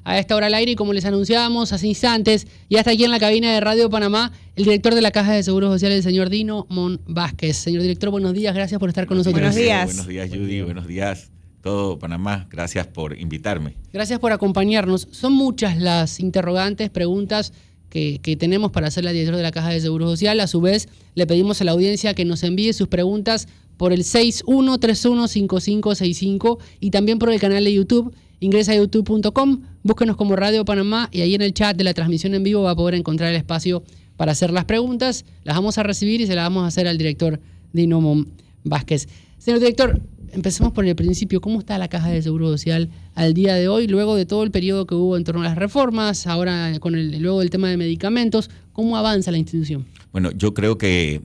A esta hora al aire y como les anunciábamos hace instantes, ya está aquí en la cabina de Radio Panamá el director de la Caja de Seguro Social, el señor Dino Mon Vázquez. Señor director, buenos días, gracias por estar con nosotros. Buenos días. Buenos días, Judy, buenos días todo Panamá, gracias por invitarme. Gracias por acompañarnos. Son muchas las interrogantes, preguntas que tenemos para hacerle al director de la Caja de Seguro Social. A su vez, le pedimos a la audiencia que nos envíe sus preguntas por el 61315565 y también por el canal de YouTube. Ingresa a youtube.com, búsquenos como Radio Panamá y ahí en el chat de la transmisión en vivo va a poder encontrar el espacio para hacer las preguntas. Las vamos a recibir y se las vamos a hacer al director Dino Mon Vázquez. Señor director, empecemos por el principio. ¿Cómo está la Caja de Seguro Social al día de hoy, luego de todo el periodo que hubo en torno a las reformas, ahora luego del tema de medicamentos? ¿Cómo avanza la institución? Bueno, yo creo que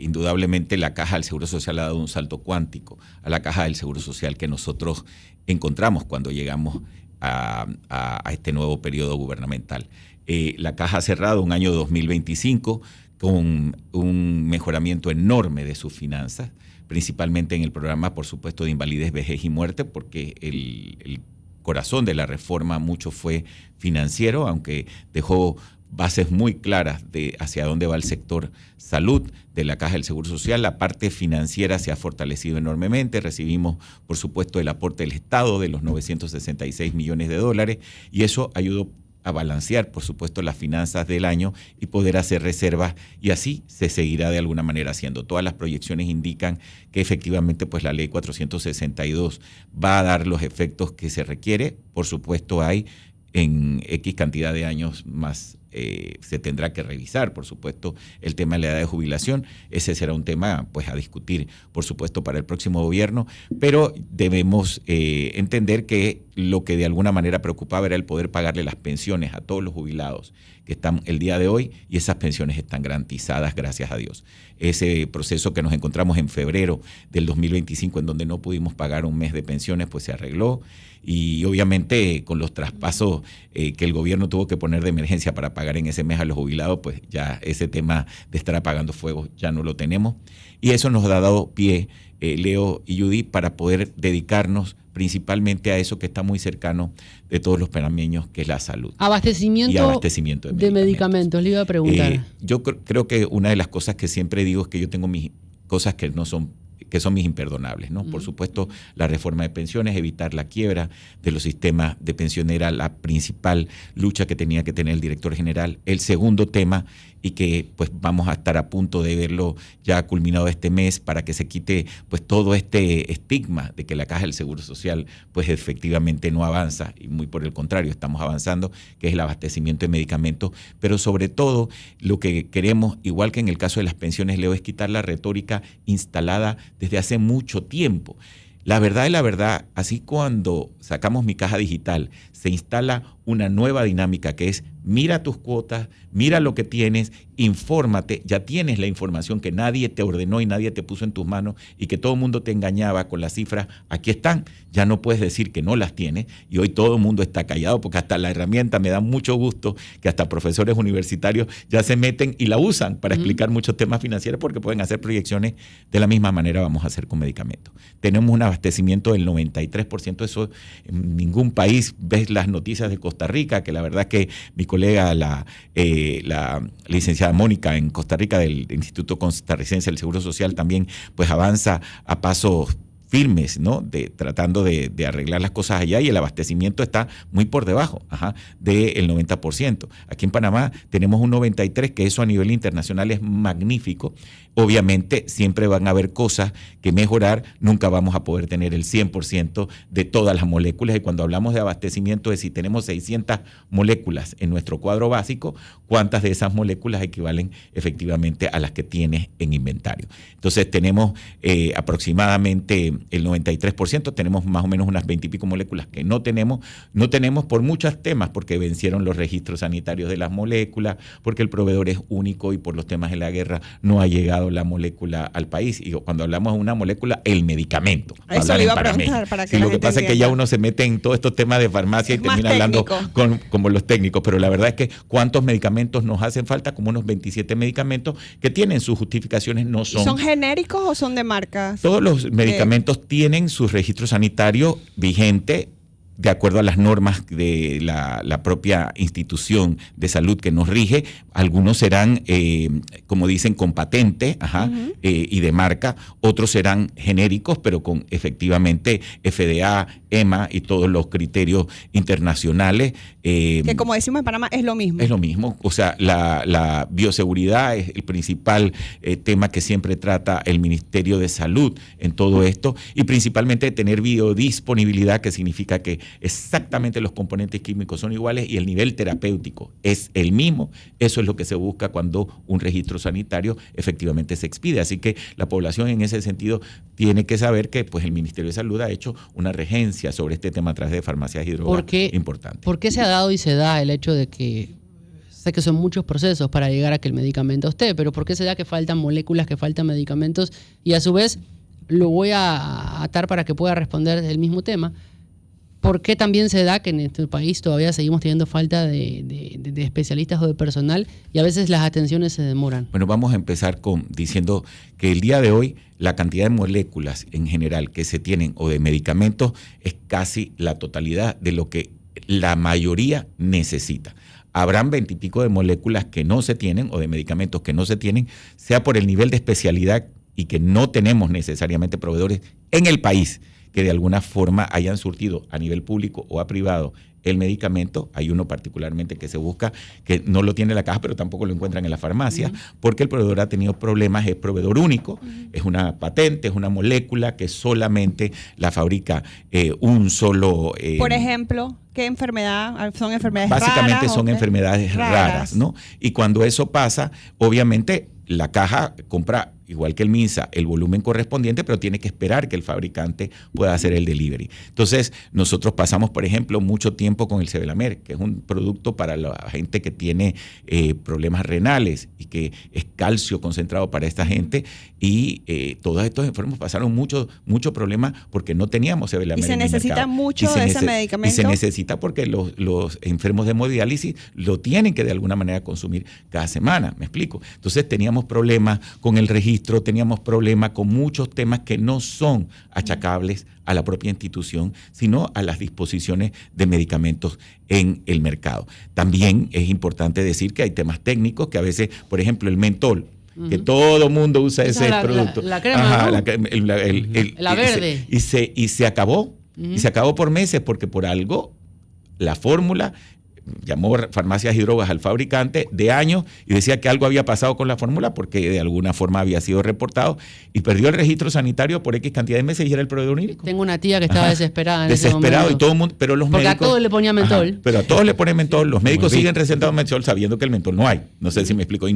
indudablemente la Caja del Seguro Social ha dado un salto cuántico a la Caja del Seguro Social que nosotros encontramos cuando llegamos a este nuevo periodo gubernamental. La Caja ha cerrado un año 2025 con un mejoramiento enorme de sus finanzas, principalmente en el programa, por supuesto, de invalidez, vejez y muerte, porque el corazón de la reforma mucho fue financiero, aunque dejó bases muy claras de hacia dónde va el sector salud de la Caja del Seguro Social. La parte financiera se ha fortalecido enormemente. Recibimos, por supuesto, el aporte del Estado de los 966 millones de dólares y eso ayudó a balancear, por supuesto, las finanzas del año y poder hacer reservas, y así se seguirá de alguna manera haciendo. Todas las proyecciones indican que efectivamente pues la ley 462 va a dar los efectos que se requiere. Por supuesto, hay en X cantidad de años más se tendrá que revisar, por supuesto, el tema de la edad de jubilación. Ese será un tema pues a discutir, por supuesto, para el próximo gobierno, pero debemos entender que lo que de alguna manera preocupaba era el poder pagarle las pensiones a todos los jubilados que están el día de hoy, y esas pensiones están garantizadas, gracias a Dios. Ese proceso que nos encontramos en febrero del 2025, en donde no pudimos pagar un mes de pensiones, pues se arregló, y obviamente con los traspasos que el gobierno tuvo que poner de emergencia para pagar en ese mes a los jubilados, pues ya ese tema de estar apagando fuego ya no lo tenemos, y eso nos ha dado pie, Leo y Judy, para poder dedicarnos principalmente a eso que está muy cercano de todos los panameños, que es la salud. Abastecimiento de medicamentos, le iba a preguntar. Yo creo que una de las cosas que siempre digo es que yo tengo mis cosas que son mis imperdonables, ¿no? Por supuesto, la reforma de pensiones, evitar la quiebra de los sistemas de pensión era la principal lucha que tenía que tener el director general. El segundo tema, y que pues vamos a estar a punto de verlo ya culminado este mes, para que se quite pues todo este estigma de que la Caja del Seguro Social pues efectivamente no avanza, y muy por el contrario, estamos avanzando, que es el abastecimiento de medicamentos, pero sobre todo lo que queremos, igual que en el caso de las pensiones, Leo, es quitar la retórica instalada desde hace mucho tiempo. La verdad es la verdad, así cuando sacamos Mi Caja Digital, se instala una nueva dinámica que es: mira tus cuotas, mira lo que tienes, infórmate, ya tienes la información que nadie te ordenó y nadie te puso en tus manos y que todo el mundo te engañaba con las cifras. Aquí están, ya no puedes decir que no las tienes, y hoy todo el mundo está callado porque hasta la herramienta, me da mucho gusto que hasta profesores universitarios ya se meten y la usan para explicar muchos temas financieros, porque pueden hacer proyecciones. De la misma manera vamos a hacer con medicamentos. Tenemos un abastecimiento del 93%, eso en ningún país. Ves las noticias de Costa Rica, que la verdad que mi colega, la licenciada Mónica en Costa Rica del Instituto Costarricense del Seguro Social, también pues avanza a pasos firmes, ¿no? Tratando de arreglar las cosas allá, y el abastecimiento está muy por debajo del 90%. Aquí en Panamá tenemos un 93%, que eso a nivel internacional es magnífico. Obviamente siempre van a haber cosas que mejorar, nunca vamos a poder tener el 100% de todas las moléculas, y cuando hablamos de abastecimiento es si tenemos 600 moléculas en nuestro cuadro básico, ¿cuántas de esas moléculas equivalen efectivamente a las que tienes en inventario? Entonces tenemos aproximadamente el 93%, tenemos más o menos unas 20 y pico moléculas que no tenemos por muchos temas, porque vencieron los registros sanitarios de las moléculas, porque el proveedor es único y por los temas de la guerra no ha llegado la molécula al país. Y cuando hablamos de una molécula, el medicamento. Eso le iba a preguntar para que lo que pasa es que ya uno se mete en todos estos temas de farmacia y termina hablando como los técnicos, pero la verdad es que ¿cuántos medicamentos nos hacen falta? Como unos 27 medicamentos que tienen sus justificaciones, no son... ¿Son genéricos o son de marcas? Todos los medicamentos tienen su registro sanitario vigente, de acuerdo a las normas de la propia institución de salud que nos rige. Algunos serán, como dicen, con patente y de marca, otros serán genéricos, pero con efectivamente FDA, EMA y todos los criterios internacionales. Que como decimos en Panamá, es lo mismo. Es lo mismo. O sea, la bioseguridad es el principal tema que siempre trata el Ministerio de Salud en todo esto, y principalmente tener biodisponibilidad, que significa que exactamente los componentes químicos son iguales y el nivel terapéutico es el mismo. Eso es lo que se busca cuando un registro sanitario efectivamente se expide. Así que la población en ese sentido tiene que saber que pues, el Ministerio de Salud ha hecho una regencia sobre este tema a través de farmacias y drogas importante. ¿Por qué se ha dado y se da el hecho de que, sé que son muchos procesos para llegar a que el medicamento esté, pero por qué se da que faltan moléculas, que faltan medicamentos? Y a su vez, lo voy a atar para que pueda responder el mismo tema. ¿Por qué también se da que en este país todavía seguimos teniendo falta de especialistas o de personal y a veces las atenciones se demoran? Bueno, vamos a empezar diciendo que el día de hoy la cantidad de moléculas en general que se tienen o de medicamentos es casi la totalidad de lo que la mayoría necesita. Habrán 20 y pico de moléculas que no se tienen o de medicamentos que no se tienen, sea por el nivel de especialidad y que no tenemos necesariamente proveedores en el país que de alguna forma hayan surtido a nivel público o a privado el medicamento. Hay uno particularmente que se busca, que no lo tiene la caja, pero tampoco lo encuentran en la farmacia, porque el proveedor ha tenido problemas, es proveedor único, es una patente, es una molécula que solamente la fabrica un solo... Por ejemplo, ¿qué enfermedad? ¿Son enfermedades básicamente raras? Son enfermedades raras, ¿no? Y cuando eso pasa, obviamente la caja compra, igual que el MINSA, el volumen correspondiente, pero tiene que esperar que el fabricante pueda hacer el delivery. Entonces, nosotros pasamos, por ejemplo, mucho tiempo con el Sevelamer, que es un producto para la gente que tiene problemas renales y que es calcio concentrado para esta gente, y todos estos enfermos pasaron mucho problema porque no teníamos Sevelamer. Y se necesita mucho de ese medicamento. Y se necesita porque los enfermos de hemodiálisis lo tienen que de alguna manera consumir cada semana, ¿me explico? Entonces teníamos problemas con el registro, teníamos problemas con muchos temas que no son achacables a la propia institución, sino a las disposiciones de medicamentos en el mercado. También es importante decir que hay temas técnicos que a veces, por ejemplo, el mentol, que todo mundo usa ese producto. La crema, ¿no? La verde. Y se acabó. Y se acabó por meses porque por algo la fórmula llamó farmacias y drogas al fabricante de años y decía que algo había pasado con la fórmula porque de alguna forma había sido reportado y perdió el registro sanitario por X cantidad de meses y era el proveedor único. Tengo una tía que estaba desesperada. Desesperado y todo el mundo, pero los porque médicos... a todos le ponía mentol. Pero a todos le ponen mentol, los médicos siguen recetando mentol sabiendo que el mentol no hay. No sé si me explico.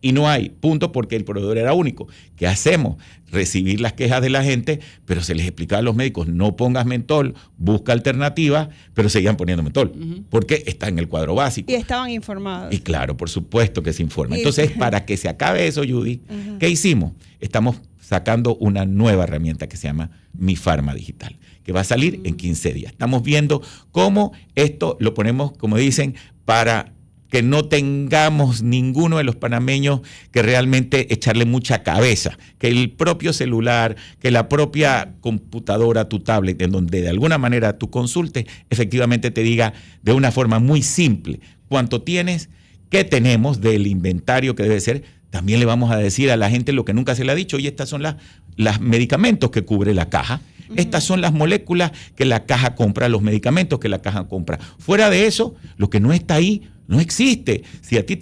Y no hay, punto, porque el proveedor era único. ¿Qué hacemos? Recibir las quejas de la gente, pero se les explicaba a los médicos, no pongas mentol, busca alternativas, pero seguían poniendo mentol, porque está en el cuadro básico. Y estaban informados. Y claro, por supuesto que se informa. Entonces, para que se acabe eso, Judy, ¿qué hicimos? Estamos sacando una nueva herramienta que se llama Mi Farma Digital, que va a salir en 15 días. Estamos viendo cómo esto lo ponemos, como dicen, para que no tengamos ninguno de los panameños que realmente echarle mucha cabeza, que el propio celular, que la propia computadora, tu tablet, en donde de alguna manera tú consultes, efectivamente te diga de una forma muy simple cuánto tienes, qué tenemos del inventario que debe ser. También le vamos a decir a la gente lo que nunca se le ha dicho, y estas son las medicamentos que cubre la caja. Estas son las moléculas que la caja compra, los medicamentos que la caja compra. Fuera de eso, lo que no está ahí no existe. Si a ti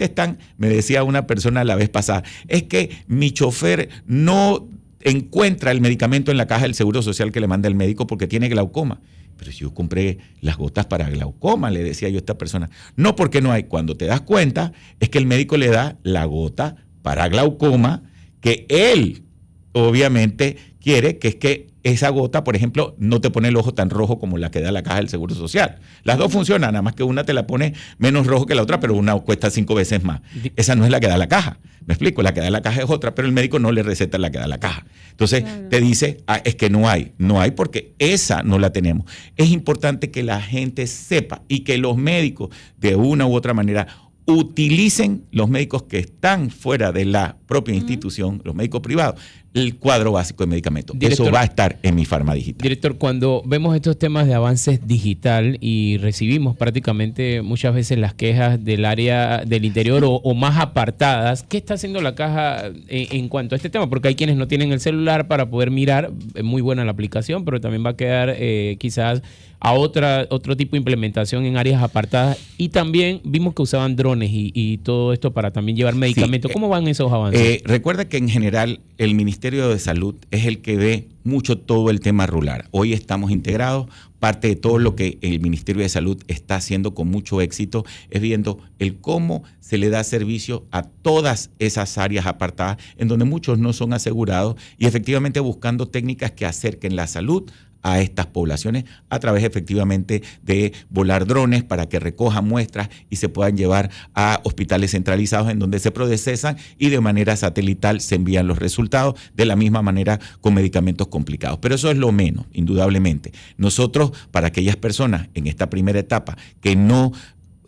me decía una persona la vez pasada, es que mi chofer no encuentra el medicamento en la caja del Seguro Social que le manda el médico porque tiene glaucoma. Pero si yo compré las gotas para glaucoma, le decía yo a esta persona. No, porque no hay. Cuando te das cuenta, es que el médico le da la gota para glaucoma que él, obviamente, quiere, que es que esa gota, por ejemplo, no te pone el ojo tan rojo como la que da la caja del Seguro Social. Las dos funcionan, nada más que una te la pone menos rojo que la otra, pero una cuesta 5 veces más. Esa no es la que da la caja. ¿Me explico? La que da la caja es otra, pero el médico no le receta la que da la caja. Entonces, te dice, es que no hay porque esa no la tenemos. Es importante que la gente sepa y que los médicos, de una u otra manera, utilicen, los médicos que están fuera de la propia institución, los médicos privados, el cuadro básico de medicamentos. Director, eso va a estar en Mi Farma Digital. Director, cuando vemos estos temas de avances digital y recibimos prácticamente muchas veces las quejas del área del interior o más apartadas, ¿qué está haciendo la caja en cuanto a este tema? Porque hay quienes no tienen el celular para poder mirar, es muy buena la aplicación, pero también va a quedar quizás a otro tipo de implementación en áreas apartadas, y también vimos que usaban drones y todo esto para también llevar medicamentos. Sí, ¿cómo van esos avances? Recuerda que en general el Ministerio de Salud es el que ve mucho todo el tema rural. Hoy estamos integrados, parte de todo lo que el Ministerio de Salud está haciendo con mucho éxito es viendo el cómo se le da servicio a todas esas áreas apartadas en donde muchos no son asegurados, y efectivamente buscando técnicas que acerquen la salud a estas poblaciones a través efectivamente de volar drones para que recojan muestras y se puedan llevar a hospitales centralizados en donde se procesan y de manera satelital se envían los resultados, de la misma manera con medicamentos complicados. Pero eso es lo menos, indudablemente. Nosotros, para aquellas personas en esta primera etapa que no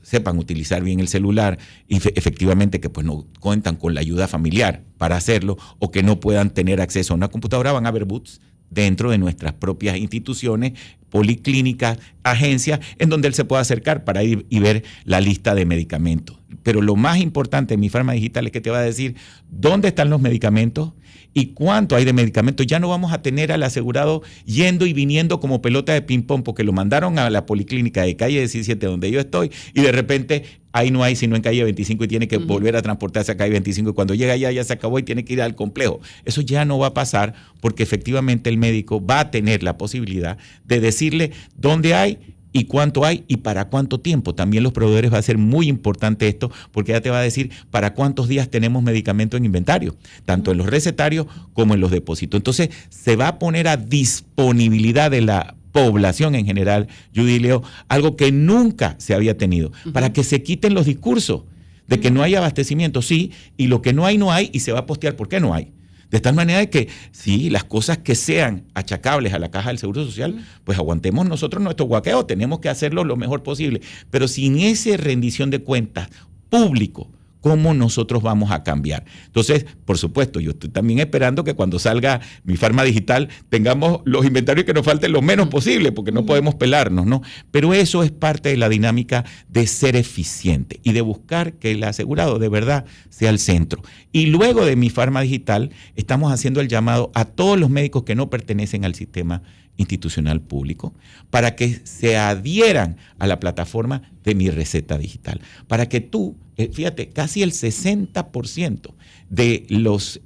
sepan utilizar bien el celular y efectivamente que pues no cuentan con la ayuda familiar para hacerlo, o que no puedan tener acceso a una computadora, van a haber booths dentro de nuestras propias instituciones, policlínicas, agencias, en donde él se pueda acercar para ir y ver la lista de medicamentos. Pero lo más importante en Mi Farma Digital es que te va a decir dónde están los medicamentos y cuánto hay de medicamentos. Ya no vamos a tener al asegurado yendo y viniendo como pelota de ping-pong, porque lo mandaron a la policlínica de calle 17, donde yo estoy, y de repente ahí no hay sino en calle 25 y tiene que volver a transportarse a calle 25, y cuando llega allá ya se acabó y tiene que ir al complejo. Eso ya no va a pasar, porque efectivamente el médico va a tener la posibilidad de decirle dónde hay y cuánto hay y para cuánto tiempo. También los proveedores va a ser muy importante esto, porque ya te va a decir para cuántos días tenemos medicamento en inventario, tanto en los recetarios como en los depósitos. Entonces se va a poner a disponibilidad de la población en general, Judy y Leo, algo que nunca se había tenido, para que se quiten los discursos de que no hay abastecimiento, sí, y lo que no hay, y se va a postear por qué no hay. De tal manera de que, sí, las cosas que sean achacables a la Caja del Seguro Social, pues aguantemos nosotros nuestro guaqueo, tenemos que hacerlo lo mejor posible. Pero sin esa rendición de cuentas público, ¿cómo nosotros vamos a cambiar? Entonces, por supuesto, yo estoy también esperando que cuando salga Mi Farma Digital tengamos los inventarios que nos falten lo menos posible, porque no podemos pelarnos, ¿no? Pero eso es parte de la dinámica de ser eficiente y de buscar que el asegurado de verdad sea el centro. Y luego de Mi Farma Digital estamos haciendo el llamado a todos los médicos que no pertenecen al sistema institucional público para que se adhieran a la plataforma de Mi Receta Digital, para que tú, fíjate, casi el 60% de los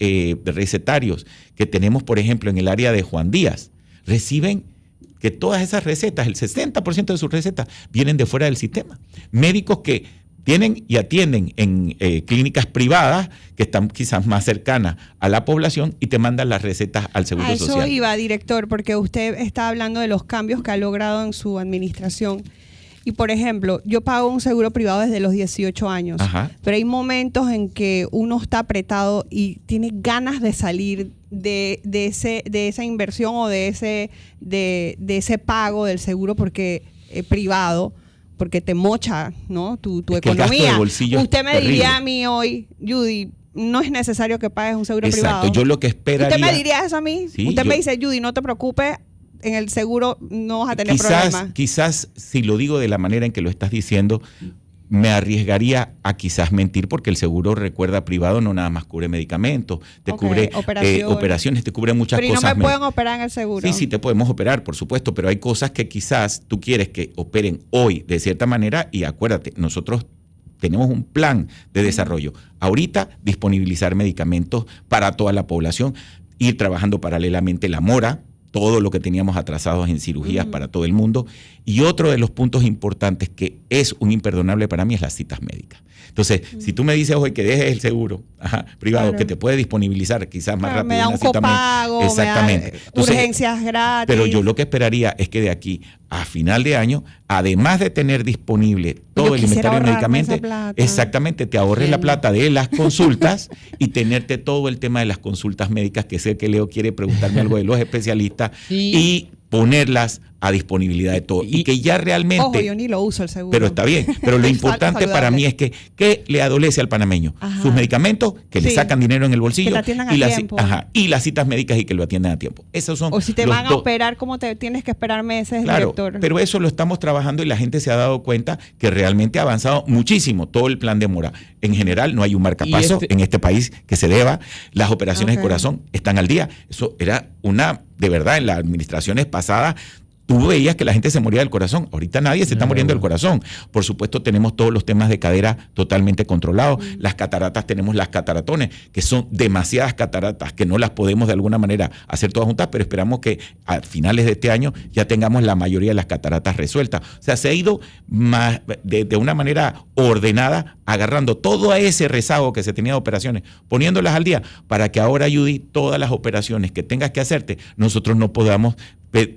recetarios que tenemos, por ejemplo, en el área de Juan Díaz, reciben que todas esas recetas, el 60% de sus recetas vienen de fuera del sistema. Médicos que tienen y atienden en clínicas privadas que están quizás más cercanas a la población y te mandan las recetas al Seguro Social. A eso iba, director, porque usted está hablando de los cambios que ha logrado en su administración. Y, por ejemplo, yo pago un seguro privado desde los 18 años, pero hay momentos en que uno está apretado y tiene ganas de salir de esa inversión o de ese pago del seguro privado, porque te mocha, ¿no? tu economía. Usted me diría a mí hoy, Judy, no es necesario que pagues un seguro privado. Exacto, yo lo que esperaría... ¿Usted me diría eso a mí? Sí, usted me dice, Judy, no te preocupes, en el seguro no vas a tener problemas. Quizás, si lo digo de la manera en que lo estás diciendo, me arriesgaría a quizás mentir, porque el seguro, recuerda, privado no nada más cubre medicamentos, te cubre operaciones, te cubre muchas cosas. Pero no me pueden operar en el seguro. Sí, te podemos operar, por supuesto, pero hay cosas que quizás tú quieres que operen hoy de cierta manera, y acuérdate, nosotros tenemos un plan de desarrollo. Ahorita, disponibilizar medicamentos para toda la población, ir trabajando paralelamente la mora, todo lo que teníamos atrasados en cirugías para todo el mundo. Y otro de los puntos importantes que es un imperdonable para mí es las citas médicas. Entonces, si tú me dices hoy que dejes el seguro privado, que te puede disponibilizar quizás más rápido. Me da un copago, exactamente. Entonces, urgencias gratis. Pero yo lo que esperaría es que de aquí a final de año, además de tener disponible todo el inventario de medicamentos, exactamente, te ahorres la plata de las consultas y tenerte todo el tema de las consultas médicas, que sé que Leo quiere preguntarme algo de los especialistas, y ponerlas a disponibilidad de todo. Y que ya realmente... Ojo, yo ni lo uso el seguro. Pero está bien. Pero lo importante para mí es que ¿qué le adolece al panameño? Ajá. Sus medicamentos, que le sacan dinero en el bolsillo. Que la atiendan a tiempo. Y las citas médicas y que lo atiendan a tiempo. Esos son o si te van a operar, ¿cómo te tienes que esperar meses, claro, director? Pero eso lo estamos trabajando y la gente se ha dado cuenta que realmente ha avanzado muchísimo todo el plan de mora. En general no hay un marcapaso en este país que se deba. Las operaciones de corazón están al día. Eso era de verdad, en las administraciones pasadas, tú veías que la gente se moría del corazón. Ahorita nadie se está muriendo del corazón. Por supuesto, tenemos todos los temas de cadera totalmente controlados. Las cataratas, tenemos las cataratones, que son demasiadas cataratas, que no las podemos de alguna manera hacer todas juntas, pero esperamos que a finales de este año ya tengamos la mayoría de las cataratas resueltas. O sea, se ha ido de una manera ordenada, agarrando todo ese rezago que se tenía de operaciones, poniéndolas al día, para que ahora, Judy, todas las operaciones que tengas que hacerte, nosotros no podamos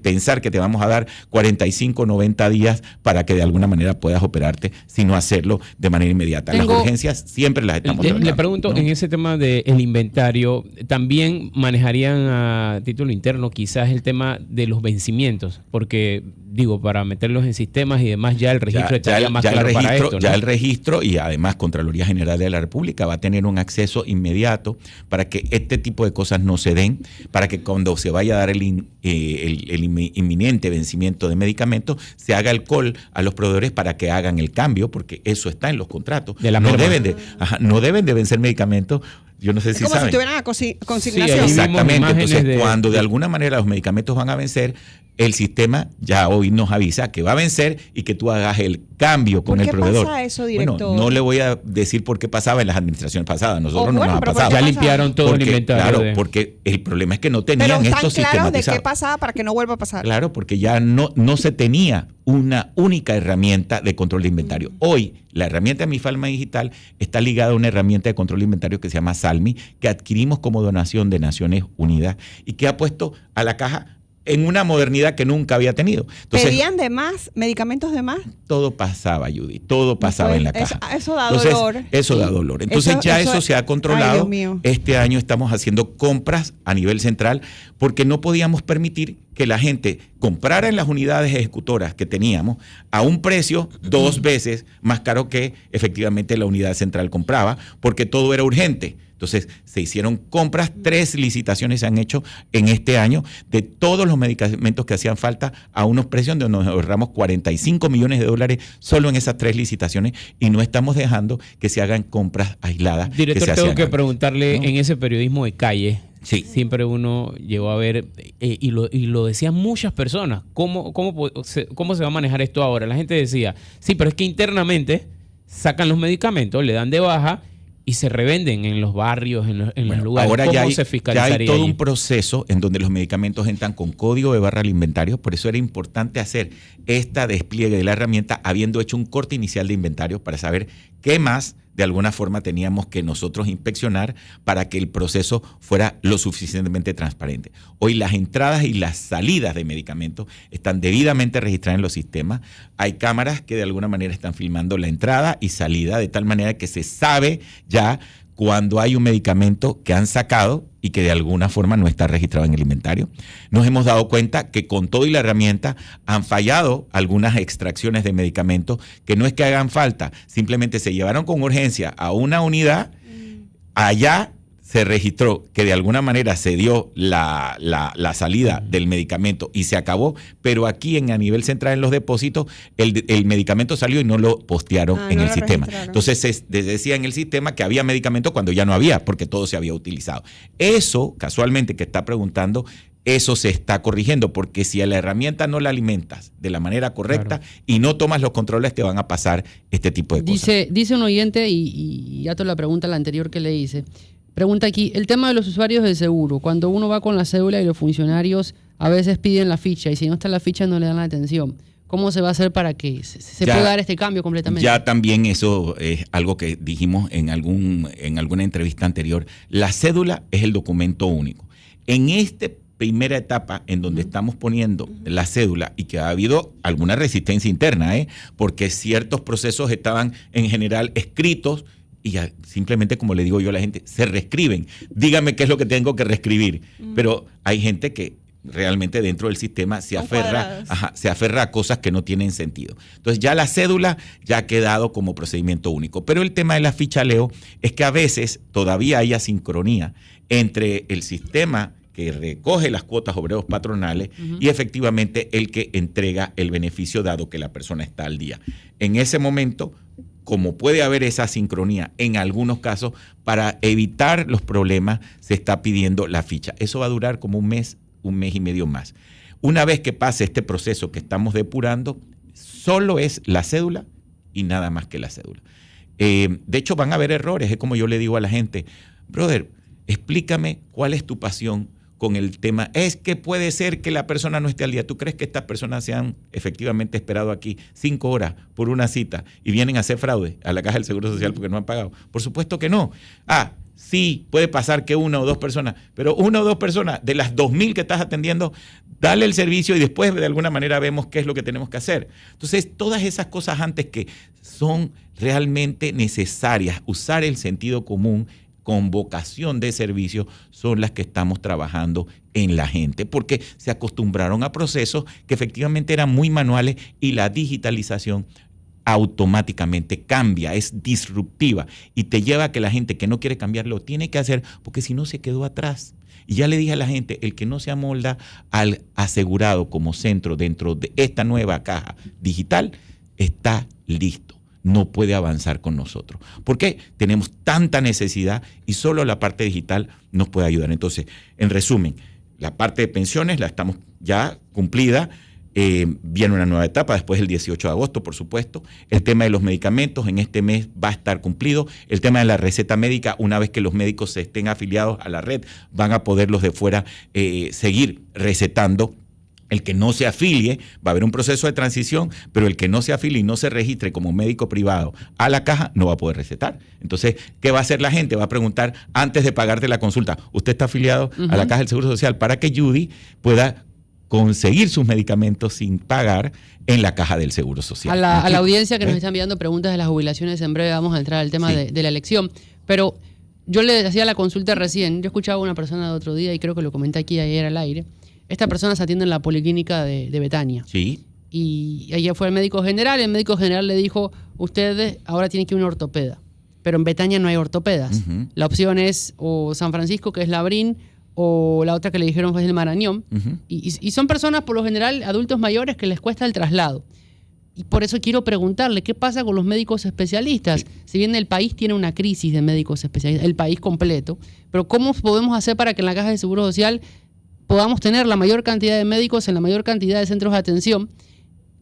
pensar que te vamos a dar 45, 90 días para que de alguna manera puedas operarte, sino hacerlo de manera inmediata. Las urgencias siempre las estamos tratando. Le pregunto, ¿no? En ese tema del inventario, ¿también manejarían a título interno quizás el tema de los vencimientos? Porque, digo, para meterlos en sistemas y demás, ya el registro estaría más claro para esto, ¿no? Ya el registro, y además Contraloría General de la República va a tener un acceso inmediato para que este tipo de cosas no se den, para que cuando se vaya a dar el inminente vencimiento de medicamentos, se haga el call a los proveedores para que hagan el cambio, porque eso está en los contratos. No deben de vencer medicamentos. Yo no sé si saben. Como si tuvieran consignación. Sí, exactamente. Entonces, cuando de alguna manera los medicamentos van a vencer, el sistema ya hoy nos avisa que va a vencer y que tú hagas el cambio con el proveedor. ¿Por qué pasa eso, director? Bueno, no le voy a decir por qué pasaba en las administraciones pasadas. Nosotros no nos ha pasado. Ya limpiaron todo el inventario. Claro, porque el problema es que no tenían esto sistematizado. ¿De qué pasaba para que no vuelva a pasar? Claro, porque ya no se tenía una única herramienta de control de inventario. Hoy, la herramienta de Mi Farma Digital está ligada a una herramienta de control de inventario que se llama Salmi, que adquirimos como donación de Naciones Unidas y que ha puesto a la caja en una modernidad que nunca había tenido. Entonces, ¿pedían de más? ¿Medicamentos de más? Todo pasaba, Judy, todo pasaba en la caja. Eso da dolor. Eso da dolor. Entonces eso se ha controlado. Ay, Dios mío. Este año estamos haciendo compras a nivel central porque no podíamos permitir que la gente comprara en las unidades ejecutoras que teníamos a un precio 2 veces más caro que efectivamente la unidad central compraba, porque todo era urgente. Entonces, se hicieron compras, 3 licitaciones se han hecho en este año de todos los medicamentos que hacían falta a unos precios donde nos ahorramos $45 millones solo en esas 3 licitaciones, y no estamos dejando que se hagan compras aisladas. Director, tengo que preguntarle, ¿no? En ese periodismo de calle, sí, siempre uno llegó a ver, y lo decían muchas personas, ¿cómo se va a manejar esto ahora? La gente decía, sí, pero es que internamente sacan los medicamentos, le dan de baja y se revenden en los barrios, en los lugares. Ahora ¿Cómo se fiscalizaría? Ya hay todo un proceso en donde los medicamentos entran con código de barra al inventario. Por eso era importante hacer esta despliegue de la herramienta habiendo hecho un corte inicial de inventario para saber qué más de alguna forma teníamos que nosotros inspeccionar para que el proceso fuera lo suficientemente transparente. Hoy las entradas y las salidas de medicamentos están debidamente registradas en los sistemas. Hay cámaras que de alguna manera están filmando la entrada y salida, de tal manera que se sabe ya cuando hay un medicamento que han sacado y que de alguna forma no está registrado en el inventario. Nos hemos dado cuenta que con todo y la herramienta han fallado algunas extracciones de medicamentos que no es que hagan falta, simplemente se llevaron con urgencia a una unidad, allá se registró que de alguna manera se dio la salida del medicamento y se acabó, pero aquí a nivel central en los depósitos el medicamento salió y no lo postearon en el sistema. Entonces se decía en el sistema que había medicamento cuando ya no había, porque todo se había utilizado. Eso, casualmente que está preguntando, eso se está corrigiendo, porque si a la herramienta no la alimentas de la manera correcta y no tomas los controles, te van a pasar este tipo de cosas. Dice un oyente, y ya te la pregunta la anterior que le hice. Pregunta aquí, el tema de los usuarios del seguro. Cuando uno va con la cédula y los funcionarios a veces piden la ficha y si no está la ficha no le dan la atención. ¿Cómo se va a hacer para que se pueda dar este cambio completamente? Ya también eso es algo que dijimos en alguna entrevista anterior. La cédula es el documento único. En esta primera etapa en donde estamos poniendo la cédula y que ha habido alguna resistencia interna, porque ciertos procesos estaban en general escritos y ya simplemente, como le digo yo a la gente, se reescriben. Dígame qué es lo que tengo que reescribir. Pero hay gente que realmente dentro del sistema se aferra a cosas que no tienen sentido. Entonces ya la cédula ya ha quedado como procedimiento único. Pero el tema de la ficha Leo es que a veces todavía hay asincronía entre el sistema que recoge las cuotas obreros patronales y efectivamente el que entrega el beneficio dado que la persona está al día. En ese momento, como puede haber esa asincronía en algunos casos, para evitar los problemas se está pidiendo la ficha. Eso va a durar como un mes y medio más. Una vez que pase este proceso que estamos depurando, solo es la cédula y nada más que la cédula. De hecho, van a haber errores. Es como yo le digo a la gente, brother, explícame cuál es tu pasión con el tema. Es que puede ser que la persona no esté al día. ¿Tú crees que estas personas se han efectivamente esperado aquí 5 horas por una cita y vienen a hacer fraude a la Caja del Seguro Social porque no han pagado? Por supuesto que no. Sí, puede pasar que 1 o 2 personas, pero 1 o 2 personas de las 2,000 que estás atendiendo, dale el servicio y después de alguna manera vemos qué es lo que tenemos que hacer. Entonces, todas esas cosas antes que son realmente necesarias, usar el sentido común con vocación de servicio, son las que estamos trabajando en la gente, porque se acostumbraron a procesos que efectivamente eran muy manuales y la digitalización automáticamente cambia, es disruptiva y te lleva a que la gente que no quiere cambiar lo tiene que hacer porque si no se quedó atrás. Y ya le dije a la gente, el que no se amolda al asegurado como centro dentro de esta nueva caja digital está listo. No puede avanzar con nosotros. ¿Por qué? Tenemos tanta necesidad y solo la parte digital nos puede ayudar. Entonces, en resumen, la parte de pensiones la estamos ya cumplida. Viene una nueva etapa después del 18 de agosto, por supuesto. El tema de los medicamentos en este mes va a estar cumplido. El tema de la receta médica, una vez que los médicos se estén afiliados a la red, van a poder los de fuera seguir recetando. El que no se afilie, va a haber un proceso de transición, pero el que no se afilie y no se registre como médico privado a la caja no va a poder recetar. Entonces, ¿qué va a hacer la gente? Va a preguntar antes de pagarte la consulta, ¿usted está afiliado a la Caja del Seguro Social? Para que Judy pueda conseguir sus medicamentos sin pagar en la Caja del Seguro Social. A la audiencia que nos está enviando preguntas de las jubilaciones, en breve vamos a entrar al tema de la elección, pero yo le hacía la consulta recién, yo escuchaba a una persona de otro día y creo que lo comenté aquí ayer al aire. Esta persona se atiende en la policlínica de Betania. Sí. Y ayer fue el médico general. El médico general le dijo, ustedes ahora tienen que ir a un ortopeda. Pero en Betania no hay ortopedas. La opción es o San Francisco, que es Labrín, o la otra que le dijeron fue el Marañón. Y son personas, por lo general, adultos mayores que les cuesta el traslado. Y por eso quiero preguntarle, ¿qué pasa con los médicos especialistas? Sí. Si bien el país tiene una crisis de médicos especialistas, el país completo, pero ¿cómo podemos hacer para que en la Caja de Seguro Social podamos tener la mayor cantidad de médicos en la mayor cantidad de centros de atención,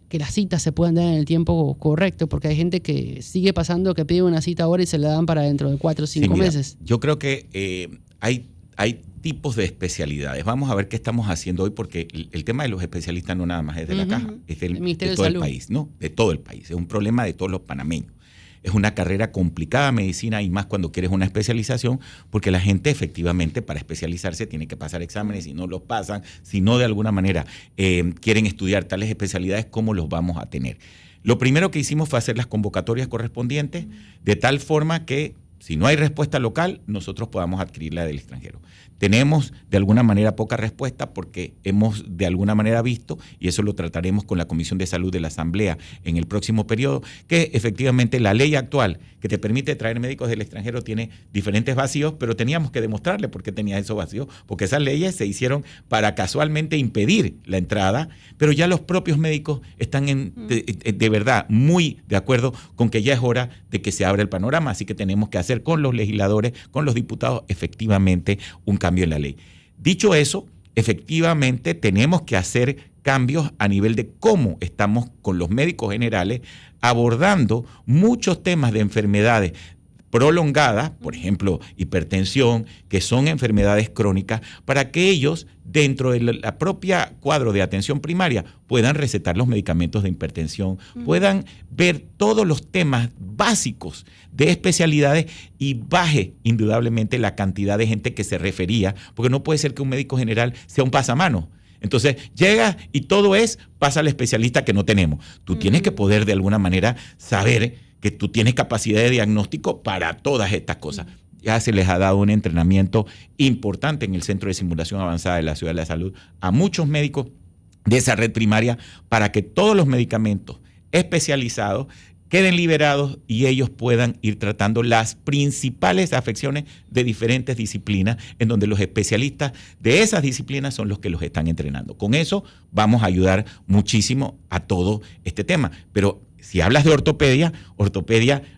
que las citas se puedan dar en el tiempo correcto? Porque hay gente que sigue pasando que pide una cita ahora y se la dan para dentro de 4 o 5 meses. Yo creo que hay tipos de especialidades. Vamos a ver qué estamos haciendo hoy, porque el tema de los especialistas no nada más es de la caja, es de todo el país, ¿no? De todo el país. Es un problema de todos los panameños. Es una carrera complicada, medicina, y más cuando quieres una especialización, porque la gente efectivamente para especializarse tiene que pasar exámenes, y no los pasan, si no de alguna manera quieren estudiar tales especialidades, ¿cómo los vamos a tener? Lo primero que hicimos fue hacer las convocatorias correspondientes, de tal forma que si no hay respuesta local, nosotros podamos adquirirla del extranjero. Tenemos de alguna manera poca respuesta porque hemos de alguna manera visto, y eso lo trataremos con la Comisión de Salud de la Asamblea en el próximo periodo, que efectivamente la ley actual que te permite traer médicos del extranjero tiene diferentes vacíos, pero teníamos que demostrarle por qué tenía esos vacíos, porque esas leyes se hicieron para casualmente impedir la entrada, pero ya los propios médicos están de verdad muy de acuerdo con que ya es hora de que se abra el panorama, así que tenemos que hacer con los legisladores, con los diputados, efectivamente un cambio en la ley. Dicho eso, efectivamente tenemos que hacer cambios a nivel de cómo estamos con los médicos generales abordando muchos temas de enfermedades prolongadas, por ejemplo, hipertensión, que son enfermedades crónicas, para que ellos, dentro de la propia cuadro de atención primaria, puedan recetar los medicamentos de hipertensión, puedan ver todos los temas básicos de especialidades y baje indudablemente la cantidad de gente que se refería, porque no puede ser que un médico general sea un pasamanos. Entonces llega y todo pasa al especialista que no tenemos. Tú tienes que poder de alguna manera saber que tú tienes capacidad de diagnóstico para todas estas cosas. ya se les ha dado un entrenamiento importante en el Centro de Simulación Avanzada de la Ciudad de la Salud a muchos médicos de esa red primaria para que todos los medicamentos especializados queden liberados y ellos puedan ir tratando las principales afecciones de diferentes disciplinas, en donde los especialistas de esas disciplinas son los que los están entrenando. Con eso vamos a ayudar muchísimo a todo este tema. Pero si hablas de ortopedia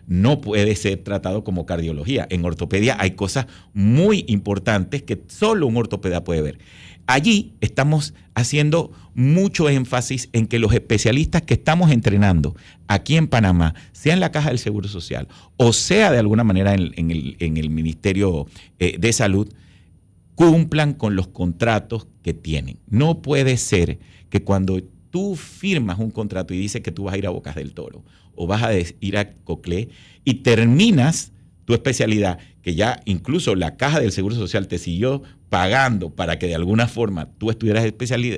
no puede ser tratado como cardiología. En ortopedia hay cosas muy importantes que solo un ortopeda puede ver. Allí estamos haciendo mucho énfasis en que los especialistas que estamos entrenando aquí en Panamá, sea en la Caja del Seguro Social o sea de alguna manera en el Ministerio de Salud, cumplan con los contratos que tienen. No puede ser que cuando tú firmas un contrato y dices que tú vas a ir a Bocas del Toro o vas a ir a Coclé y terminas tu especialidad, que ya incluso la Caja del Seguro Social te siguió pagando para que de alguna forma tú estudiaras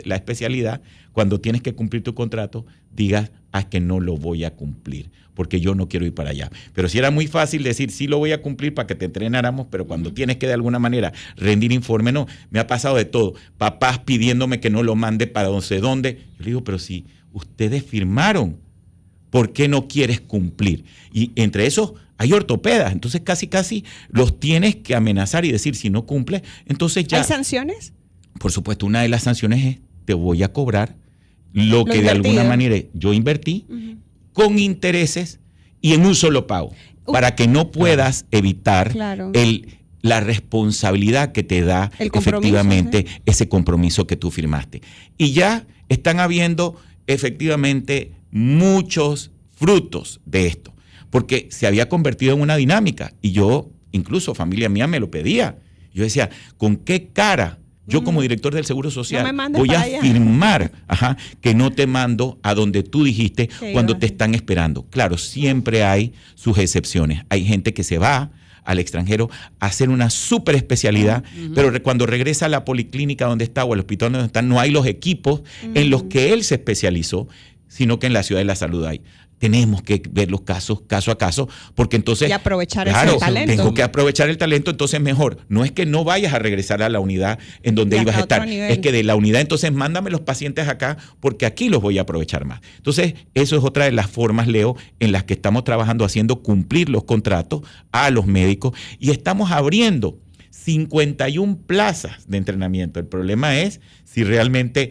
la especialidad, cuando tienes que cumplir tu contrato, digas, que no lo voy a cumplir, porque yo no quiero ir para allá. Pero si era muy fácil decir, sí lo voy a cumplir para que te entrenáramos, pero cuando tienes que de alguna manera rendir informe, no, me ha pasado de todo. Papás pidiéndome que no lo mande para no sé dónde. Yo le digo, pero si ustedes firmaron, ¿por qué no quieres cumplir? Y entre esos hay ortopedas, entonces casi los tienes que amenazar y decir, si no cumples, entonces ya... ¿Hay sanciones? Por supuesto, una de las sanciones es, te voy a cobrar lo que de alguna manera yo invertí con intereses y en un solo pago, para que no puedas evitar la responsabilidad que te da efectivamente ese compromiso que tú firmaste. Y ya están habiendo efectivamente muchos frutos de esto, porque se había convertido en una dinámica y yo, incluso familia mía me lo pedía. Yo decía, ¿con qué cara yo como director del Seguro Social voy a firmar que no te mando a donde tú dijiste cuando te están esperando? Claro, siempre hay sus excepciones. Hay gente que se va al extranjero a hacer una súper especialidad, pero cuando regresa a la policlínica donde está o al hospital donde está, no hay los equipos en los que él se especializó, sino que en la Ciudad de la Salud hay. Tenemos que ver los casos caso a caso, porque entonces... Y aprovechar ese talento. Tengo que aprovechar el talento, entonces mejor. No es que no vayas a regresar a la unidad en donde ibas a estar. Es que de la unidad, entonces, mándame los pacientes acá, porque aquí los voy a aprovechar más. Entonces, eso es otra de las formas, Leo, en las que estamos trabajando, haciendo cumplir los contratos a los médicos, y estamos abriendo 51 plazas de entrenamiento. El problema es si realmente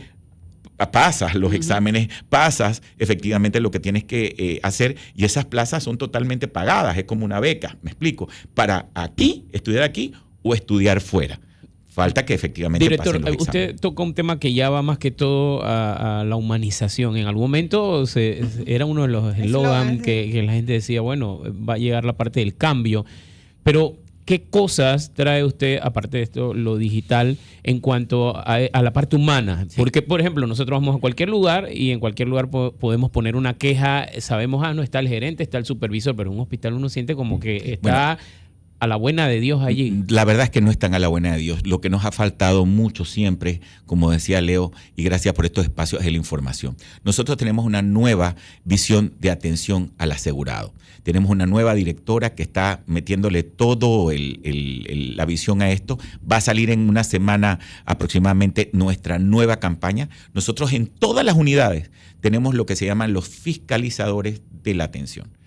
pasas los exámenes, pasas efectivamente lo que tienes que hacer, y esas plazas son totalmente pagadas, es como una beca, me explico, para estudiar aquí o estudiar fuera. Falta que efectivamente Director, pasen los exámenes. usted toca un tema que ya va más que todo a la humanización. En algún momento era uno de los eslogans que la gente decía, bueno, va a llegar la parte del cambio, pero ¿qué cosas trae usted, aparte de esto, lo digital, en cuanto a la parte humana? Sí. Porque, por ejemplo, nosotros vamos a cualquier lugar y en cualquier lugar podemos poner una queja, sabemos, no está el gerente, está el supervisor, pero en un hospital uno siente como que está a la buena de Dios allí. La verdad es que no están a la buena de Dios. Lo que nos ha faltado mucho siempre, como decía Leo, y gracias por estos espacios, es la información. Nosotros tenemos una nueva visión de atención al asegurado. Tenemos una nueva directora que está metiéndole todo la visión a esto. Va a salir en una semana aproximadamente nuestra nueva campaña. Nosotros en todas las unidades tenemos lo que se llaman los fiscalizadores de la atención.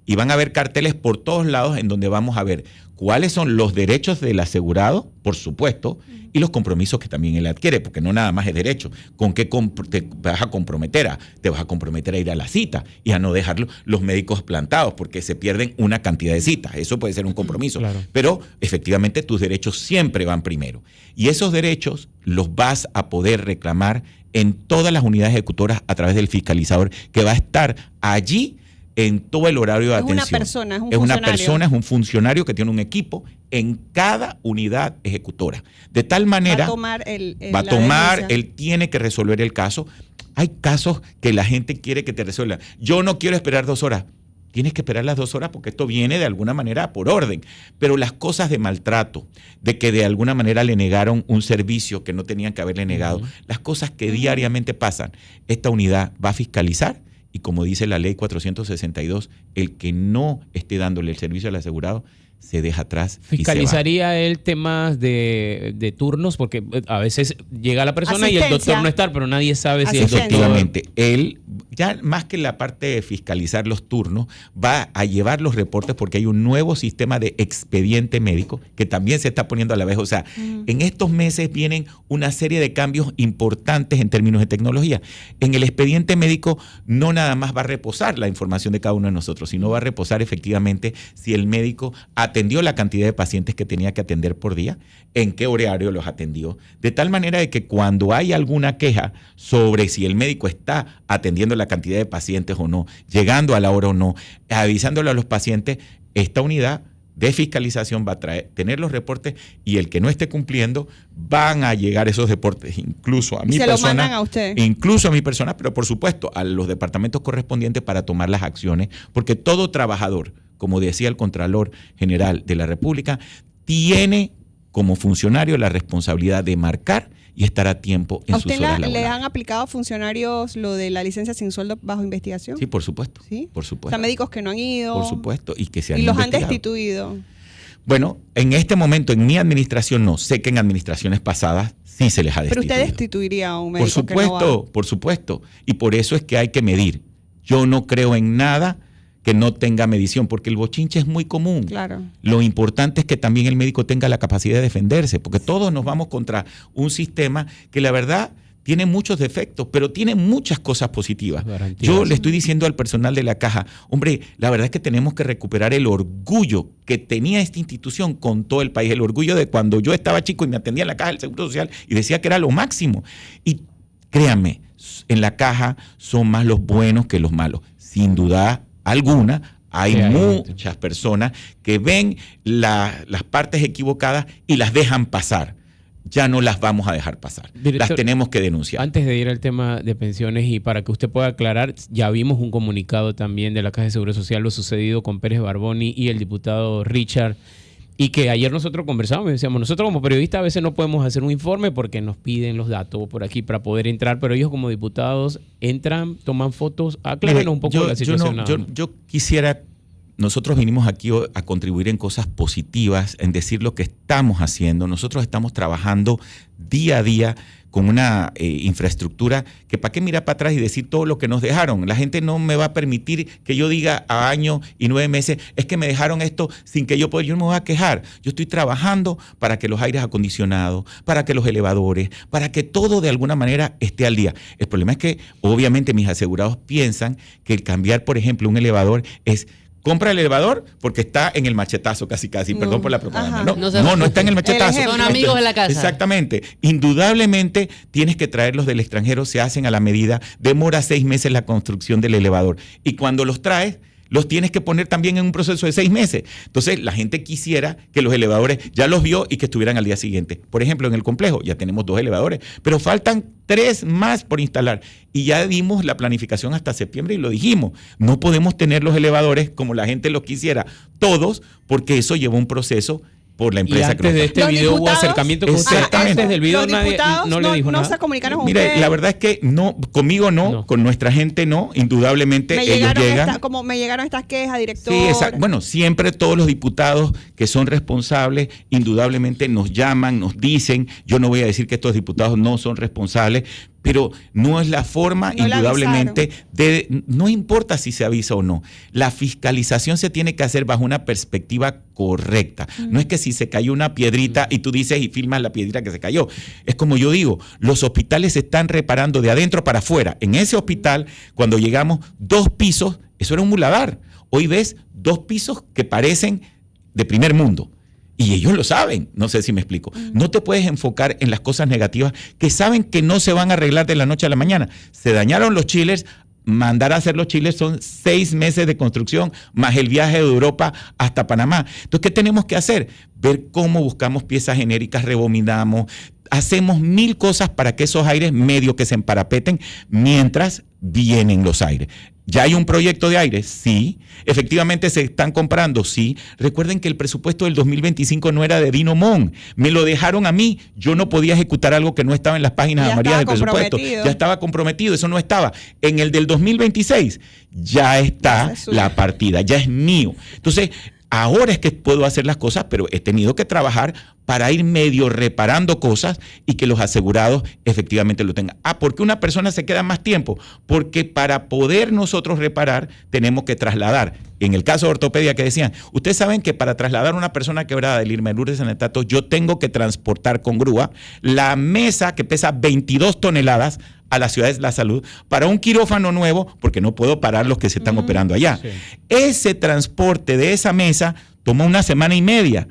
Y van a haber carteles por todos lados en donde vamos a ver cuáles son los derechos del asegurado, por supuesto, y los compromisos que también él adquiere, porque no nada más es derecho. ¿Con qué te vas a comprometer? Te vas a comprometer a ir a la cita y a no dejar los médicos plantados, porque se pierden una cantidad de citas. Eso puede ser un compromiso. Claro. Pero efectivamente tus derechos siempre van primero. Y esos derechos los vas a poder reclamar en todas las unidades ejecutoras a través del fiscalizador, que va a estar allí en todo el horario de atención. Es una persona, es un funcionario. Es una persona, es un funcionario que tiene un equipo en cada unidad ejecutora. De tal manera, va a tomar, él tiene que resolver el caso. Hay casos que la gente quiere que te resuelvan. Yo no quiero esperar 2 horas. Tienes que esperar las 2 horas porque esto viene de alguna manera por orden. Pero las cosas de maltrato, de que de alguna manera le negaron un servicio que no tenían que haberle negado, las cosas que diariamente pasan, esta unidad va a fiscalizar. Y como dice la ley 462, el que no esté dándole el servicio al asegurado se deja atrás. ¿Fiscalizaría él temas de turnos? Porque a veces llega la persona y el doctor no está, pero nadie sabe si es doctor. Efectivamente, él, ya más que la parte de fiscalizar los turnos, va a llevar los reportes porque hay un nuevo sistema de expediente médico que también se está poniendo a la vez. O sea, en estos meses vienen una serie de cambios importantes en términos de tecnología. En el expediente médico no nada más va a reposar la información de cada uno de nosotros, sino va a reposar efectivamente si el médico atendió la cantidad de pacientes que tenía que atender por día, en qué horario los atendió, de tal manera de que cuando hay alguna queja sobre si el médico está atendiendo la cantidad de pacientes o no, llegando a la hora o no, avisándole a los pacientes, esta unidad de fiscalización va a tener los reportes y el que no esté cumpliendo van a llegar esos reportes incluso a mi persona. Se lo mandan a usted. Incluso a mi persona, pero por supuesto a los departamentos correspondientes para tomar las acciones, porque todo trabajador, como decía el Contralor General de la República, tiene como funcionario la responsabilidad de marcar y estar a tiempo en sus horas laborales. ¿A usted le han aplicado a funcionarios lo de la licencia sin sueldo bajo investigación? Sí, por supuesto. ¿Sí? Por supuesto. O sea, médicos que no han ido. Por supuesto. Y que se han los investigado. han destituido. Bueno, en este momento, en mi administración no. Sé que en administraciones pasadas sí se les ha destituido. Pero usted destituiría a un médico por supuesto, que no va. Por supuesto. Y por eso es que hay que medir. Yo no creo en nada que no tenga medición, porque el bochinche es muy común. Claro. Lo importante es que también el médico tenga la capacidad de defenderse, porque todos nos vamos contra un sistema que la verdad tiene muchos defectos, pero tiene muchas cosas positivas. Yo le estoy diciendo al personal de la caja, hombre, la verdad es que tenemos que recuperar el orgullo que tenía esta institución con todo el país, el orgullo de cuando yo estaba chico y me atendía en la caja del Seguro Social y decía que era lo máximo. Y créanme, en la caja son más los buenos que los malos, sin duda alguna. Hay muchas personas que ven las partes equivocadas y las dejan pasar. Ya no las vamos a dejar pasar. Director, las tenemos que denunciar. Antes de ir al tema de pensiones y para que usted pueda aclarar, ya vimos un comunicado también de la Caja de Seguro Social, lo sucedido con Pérez Barboni y el diputado Richard, y que ayer nosotros conversamos y decíamos, nosotros como periodistas a veces no podemos hacer un informe porque nos piden los datos por aquí para poder entrar, pero ellos como diputados entran, toman fotos. Aclárenos un poco la situación. Yo quisiera, nosotros vinimos aquí a contribuir en cosas positivas, en decir lo que estamos haciendo. Nosotros estamos trabajando día a día con una infraestructura que para qué mirar para atrás y decir todo lo que nos dejaron. La gente no me va a permitir que yo diga a año y 9 meses, es que me dejaron esto sin que yo pueda, yo no me voy a quejar. Yo estoy trabajando para que los aires acondicionados, para que los elevadores, para que todo de alguna manera esté al día. El problema es que obviamente mis asegurados piensan que el cambiar, por ejemplo, un elevador es compra el elevador porque está en el machetazo casi, perdón por la propaganda. No está en el machetazo. Son amigos de la casa. Exactamente. Indudablemente tienes que traerlos del extranjero, se hacen a la medida, demora 6 meses la construcción del elevador. Y cuando los traes, los tienes que poner también en un proceso de 6 meses. Entonces, la gente quisiera que los elevadores ya los vio y que estuvieran al día siguiente. Por ejemplo, en el complejo ya tenemos 2 elevadores, pero faltan 3 más por instalar. Y ya dimos la planificación hasta septiembre y lo dijimos. No podemos tener los elevadores como la gente los quisiera, todos, porque eso lleva un proceso por la empresa. Y antes de este video hubo acercamiento con usted. Exactamente. Antes del video nadie no le dijo nada. No se comunicaron con Mire, usted. la verdad es que no, conmigo no, con nuestra gente no, indudablemente ellos llegan. Como me llegaron estas quejas, director. Sí, exacto. Bueno, siempre todos los diputados que son responsables, indudablemente nos llaman, nos dicen, yo no voy a decir que estos diputados no son responsables, pero no es la forma, no indudablemente, no importa si se avisa o no. La fiscalización se tiene que hacer bajo una perspectiva correcta. No es que si se cayó una piedrita y tú dices y filmas la piedrita que se cayó. Es como yo digo, los hospitales se están reparando de adentro para afuera. En ese hospital, cuando llegamos, 2 pisos, eso era un muladar. Hoy ves 2 pisos que parecen de primer mundo. Y ellos lo saben, no sé si me explico. No te puedes enfocar en las cosas negativas que saben que no se van a arreglar de la noche a la mañana. Se dañaron los chillers, mandar a hacer los chillers son 6 meses de construcción, más el viaje de Europa hasta Panamá. Entonces, ¿qué tenemos que hacer? Ver cómo buscamos piezas genéricas, rebobinamos, hacemos 1000 cosas para que esos aires medio que se emparapeten mientras vienen los aires. ¿Ya hay un proyecto de aire? Sí. ¿Efectivamente se están comprando? Sí. Recuerden que el presupuesto del 2025 no era de Dino Mon. Me lo dejaron a mí. Yo no podía ejecutar algo que no estaba en las páginas amarillas del presupuesto. Ya estaba comprometido. Eso no estaba. En el del 2026 ya está la partida. Ya es mío. Entonces, Ahora es que puedo hacer las cosas, pero he tenido que trabajar para ir medio reparando cosas y que los asegurados efectivamente lo tengan. ¿Por qué una persona se queda más tiempo? Porque para poder nosotros reparar tenemos que trasladar. En el caso de ortopedia que decían, ustedes saben que para trasladar a una persona quebrada del Irma Lourdes Sanetato, yo tengo que transportar con grúa la mesa que pesa 22 toneladas a la Ciudad de la Salud para un quirófano nuevo, porque no puedo parar los que se están operando allá. Sí. Ese transporte de esa mesa toma 1 semana y media.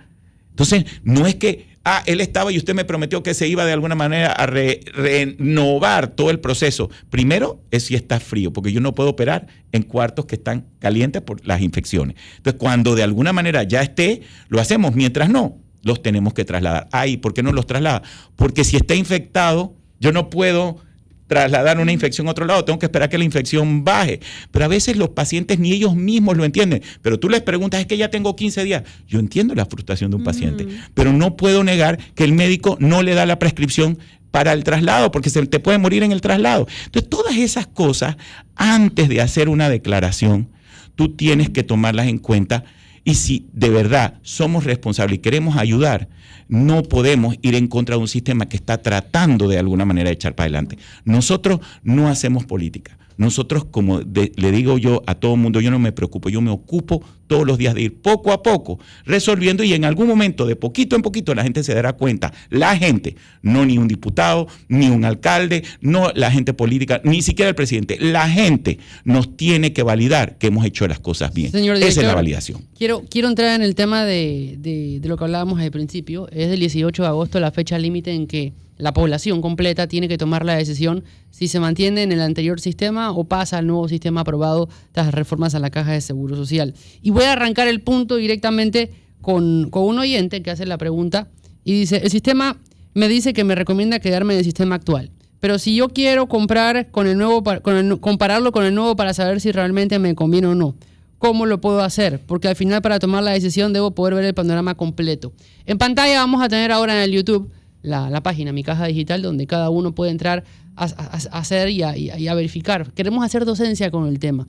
Entonces, no es que, él estaba y usted me prometió que se iba de alguna manera a renovar todo el proceso. Primero, es si está frío, porque yo no puedo operar en cuartos que están calientes por las infecciones. Entonces, cuando de alguna manera ya esté, lo hacemos. Mientras no, los tenemos que trasladar. ¿Por qué no los traslada? Porque si está infectado, yo no puedo trasladar una infección a otro lado, tengo que esperar que la infección baje. Pero a veces los pacientes ni ellos mismos lo entienden. Pero tú les preguntas, es que ya tengo 15 días. Yo entiendo la frustración de un paciente, pero no puedo negar que el médico no le da la prescripción para el traslado, porque se te puede morir en el traslado. Entonces, todas esas cosas, antes de hacer una declaración, tú tienes que tomarlas en cuenta. Y si de verdad somos responsables y queremos ayudar, no podemos ir en contra de un sistema que está tratando de alguna manera de echar para adelante. Nosotros no hacemos política. Nosotros, como le digo yo a todo el mundo, yo no me preocupo, yo me ocupo todos los días de ir poco a poco resolviendo, y en algún momento, de poquito en poquito, la gente se dará cuenta. La gente, no ni un diputado, ni un alcalde, no la gente política, ni siquiera el presidente. La gente nos tiene que validar que hemos hecho las cosas bien. Señor director, esa es la validación. Quiero entrar en el tema de lo que hablábamos al principio. Es del 18 de agosto la fecha límite en que la población completa tiene que tomar la decisión si se mantiene en el anterior sistema o pasa al nuevo sistema aprobado tras las reformas a la Caja de Seguro Social. Y voy a arrancar el punto directamente con un oyente que hace la pregunta y dice, el sistema me dice que me recomienda quedarme en el sistema actual, pero si yo quiero comprar compararlo con el nuevo para saber si realmente me conviene o no, ¿cómo lo puedo hacer? Porque al final, para tomar la decisión, debo poder ver el panorama completo. En pantalla vamos a tener ahora en el YouTube la página Mi Caja Digital, donde cada uno puede entrar a hacer y a verificar. Queremos hacer docencia con el tema,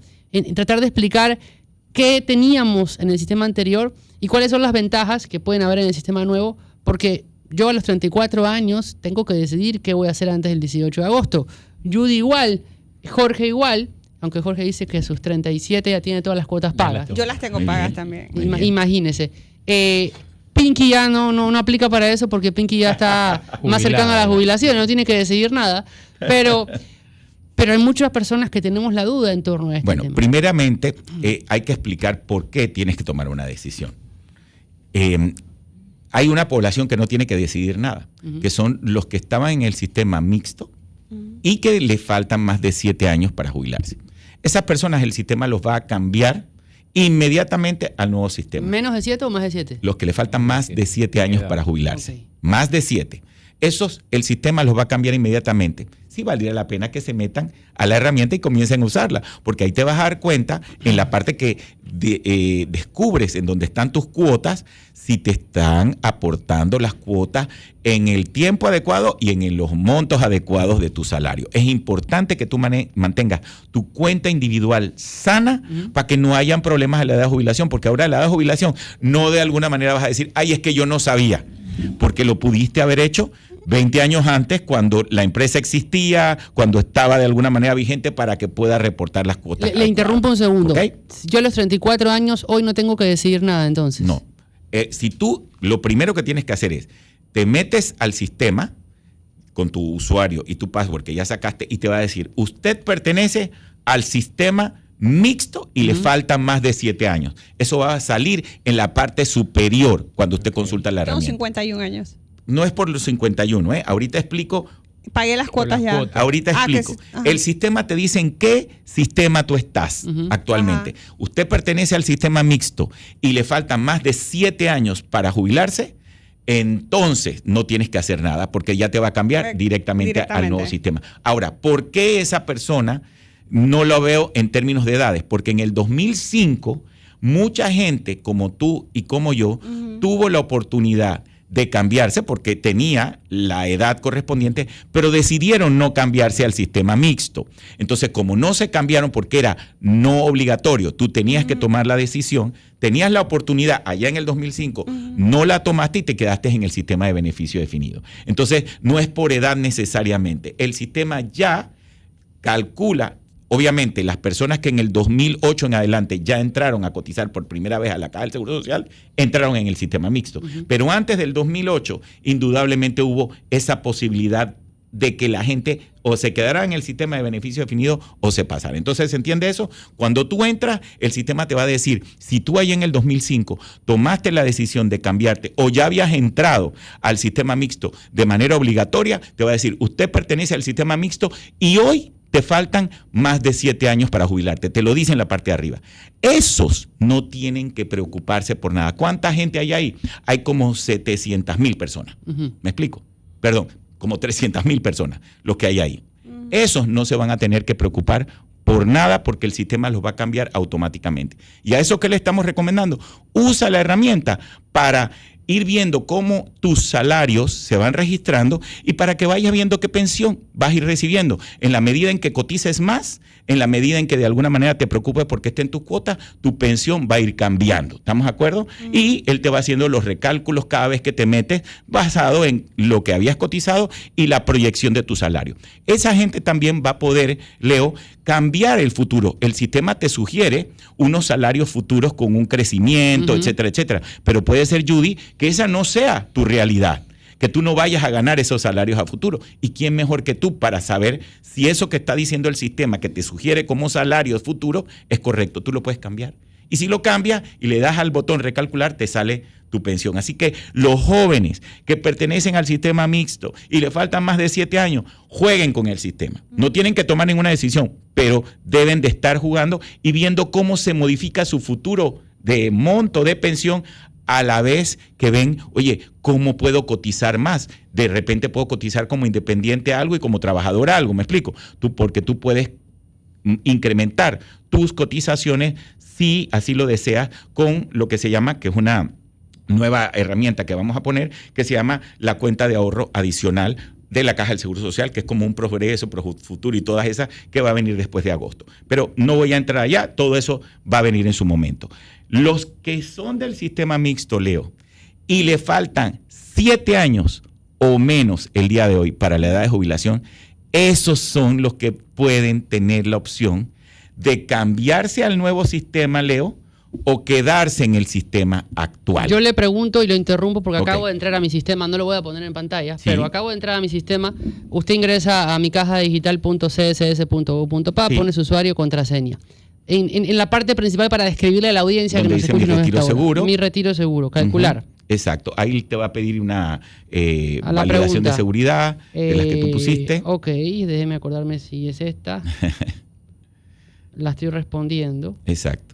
tratar de explicar qué teníamos en el sistema anterior y cuáles son las ventajas que pueden haber en el sistema nuevo, porque yo a los 34 años tengo que decidir qué voy a hacer antes del 18 de agosto. Judy igual, Jorge igual, aunque Jorge dice que a sus 37 ya tiene todas las cuotas pagas. Yo las tengo pagas también. Imagínese. Pinky ya no aplica para eso, porque Pinky ya está más cercano a la jubilación, no tiene que decidir nada. Pero hay muchas personas que tenemos la duda en torno a este tema. Bueno, primeramente hay que explicar por qué tienes que tomar una decisión. Hay una población que no tiene que decidir nada, que son los que estaban en el sistema mixto y que le faltan más de 7 años para jubilarse. Esas personas el sistema los va a cambiar inmediatamente al nuevo sistema. ¿Menos de 7 o más de 7? Los que le faltan más de 7 años para jubilarse. Okay. Más de 7. Esos, el sistema los va a cambiar inmediatamente. Sí valdría la pena que se metan a la herramienta y comiencen a usarla, porque ahí te vas a dar cuenta en la parte que descubres en donde están tus cuotas, si te están aportando las cuotas en el tiempo adecuado y en los montos adecuados de tu salario. Es importante que tú mantengas tu cuenta individual sana para que no hayan problemas a la edad de jubilación, porque ahora a la edad de jubilación no de alguna manera vas a decir, ay, es que yo no sabía, porque lo pudiste haber hecho 20 años antes, cuando la empresa existía, cuando estaba de alguna manera vigente, para que pueda reportar las cuotas. Le interrumpo un segundo. ¿Okay? Yo a los 34 años, hoy no tengo que decidir nada, entonces. No. Si tú, lo primero que tienes que hacer es, te metes al sistema con tu usuario y tu password que ya sacaste y te va a decir, usted pertenece al sistema mixto y le faltan más de 7 años. Eso va a salir en la parte superior cuando usted consulta la herramienta. Tengo 51 años. No es por los 51, Ahorita explico. Pagué las cuotas ya. Ahorita explico. El sistema te dice en qué sistema tú estás actualmente. Usted pertenece al sistema mixto y le faltan más de 7 años para jubilarse, entonces no tienes que hacer nada, porque ya te va a cambiar directamente al nuevo sistema. Ahora, ¿por qué esa persona no lo veo en términos de edades? Porque en el 2005 mucha gente como tú y como yo tuvo la oportunidad de cambiarse porque tenía la edad correspondiente, pero decidieron no cambiarse al sistema mixto. Entonces, como no se cambiaron porque era no obligatorio, tú tenías que tomar la decisión, tenías la oportunidad allá en el 2005, no la tomaste y te quedaste en el sistema de beneficio definido. Entonces, no es por edad necesariamente. El sistema ya calcula. Obviamente, las personas que en el 2008 en adelante ya entraron a cotizar por primera vez a la Caja del Seguro Social, entraron en el sistema mixto. Pero antes del 2008, indudablemente hubo esa posibilidad de que la gente o se quedara en el sistema de beneficio definido o se pasara. Entonces, ¿se entiende eso? Cuando tú entras, el sistema te va a decir, si tú ahí en el 2005 tomaste la decisión de cambiarte o ya habías entrado al sistema mixto de manera obligatoria, te va a decir, usted pertenece al sistema mixto y hoy te faltan más de 7 años para jubilarte. Te lo dice en la parte de arriba. Esos no tienen que preocuparse por nada. ¿Cuánta gente hay ahí? Hay como 700,000 personas. ¿Me explico? Perdón, como 300,000 personas los que hay ahí. Esos no se van a tener que preocupar por nada porque el sistema los va a cambiar automáticamente. Y a eso que le estamos recomendando, usa la herramienta para ir viendo cómo tus salarios se van registrando y para que vayas viendo qué pensión vas a ir recibiendo. En la medida en que cotices más, en la medida en que de alguna manera te preocupes porque esté en tu cuota, tu pensión va a ir cambiando. ¿Estamos de acuerdo? Y él te va haciendo los recálculos cada vez que te metes basado en lo que habías cotizado y la proyección de tu salario. Esa gente también va a poder, Leo, cambiar el futuro. El sistema te sugiere unos salarios futuros con un crecimiento, etcétera, etcétera. Pero puede ser, Judy, que esa no sea tu realidad, que tú no vayas a ganar esos salarios a futuro. ¿Y quién mejor que tú para saber si eso que está diciendo el sistema que te sugiere como salario futuro es correcto? Tú lo puedes cambiar. Y si lo cambias y le das al botón recalcular, te sale tu pensión. Así que los jóvenes que pertenecen al sistema mixto y le faltan más de 7 años, jueguen con el sistema. No tienen que tomar ninguna decisión, pero deben de estar jugando y viendo cómo se modifica su futuro de monto de pensión a la vez que ven, oye, ¿cómo puedo cotizar más? De repente puedo cotizar como independiente algo y como trabajador algo, ¿me explico? Porque tú puedes incrementar tus cotizaciones si así lo deseas con lo que se llama, que es una nueva herramienta que vamos a poner, que se llama la cuenta de ahorro adicional de la Caja del Seguro Social, que es como un progreso, futuro y todas esas que va a venir después de agosto. Pero no voy a entrar allá, todo eso va a venir en su momento. Los que son del sistema mixto, Leo, y le faltan 7 años o menos el día de hoy para la edad de jubilación, esos son los que pueden tener la opción de cambiarse al nuevo sistema, Leo, o quedarse en el sistema actual. Yo le pregunto y lo interrumpo porque acabo de entrar a mi sistema, no lo voy a poner en pantalla, pero acabo de entrar a mi sistema. Usted ingresa a micajadigital.css.gov.pa, pone su usuario, contraseña. En la parte principal para describirle a la audiencia que nos escucha, mi retiro seguro. Mi retiro seguro, calcular. Exacto, ahí te va a pedir una validación de seguridad de las que tú pusiste. Ok, déjeme acordarme si es esta. La estoy respondiendo. Exacto.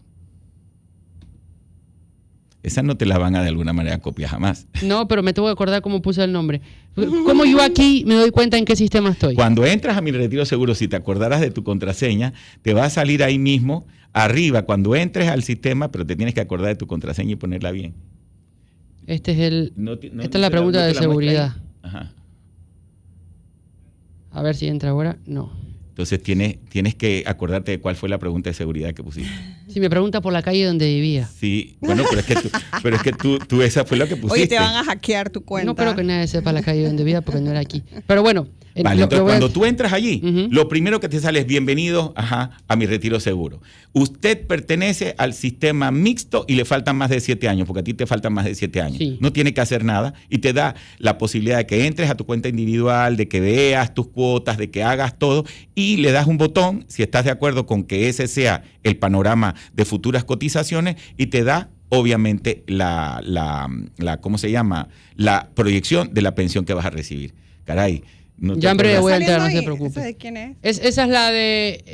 Esas no te las van a de alguna manera copiar jamás. No, pero me tengo que acordar cómo puse el nombre. ¿Cómo yo aquí me doy cuenta en qué sistema estoy? Cuando entras a mi retiro seguro, si te acordaras de tu contraseña, te va a salir ahí mismo, arriba, cuando entres al sistema, pero te tienes que acordar de tu contraseña y ponerla bien. Esta es la pregunta de seguridad. Ajá. A ver si entra ahora. No. Entonces tienes que acordarte de cuál fue la pregunta de seguridad que pusiste. Si me pregunta por la calle donde vivía. Sí, bueno, pero es que tú esa fue lo que pusiste. Oye, te van a hackear tu cuenta. No creo que nadie sepa la calle donde vivía porque no era aquí. Pero bueno. Vale, entonces cuando tú entras allí, lo primero que te sale es bienvenido a mi retiro seguro. Usted pertenece al sistema mixto y le faltan más de 7 años, porque a ti te faltan más de 7 años. Sí. No tiene que hacer nada y te da la posibilidad de que entres a tu cuenta individual, de que veas tus cuotas, de que hagas todo y le das un botón, si estás de acuerdo con que ese sea el panorama de futuras cotizaciones y te da obviamente ¿cómo se llama? La proyección de la pensión que vas a recibir. Caray. No ya en breve voy a entrar, no se preocupe. ¿Esa de quién es? Esa es la de...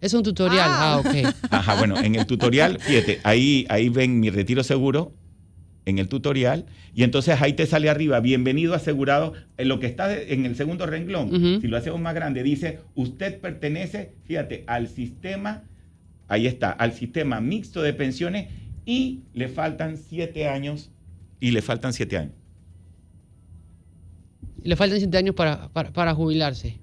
Es un tutorial. Ok. Ajá, bueno, en el tutorial, fíjate, ahí ven mi retiro seguro, en el tutorial, y entonces ahí te sale arriba, bienvenido asegurado, en lo que está en el segundo renglón, si lo hacemos más grande, dice, usted pertenece, fíjate, al sistema, ahí está, al sistema mixto de pensiones y le faltan 7 años y le faltan 7 años. Le faltan 7 años para jubilarse.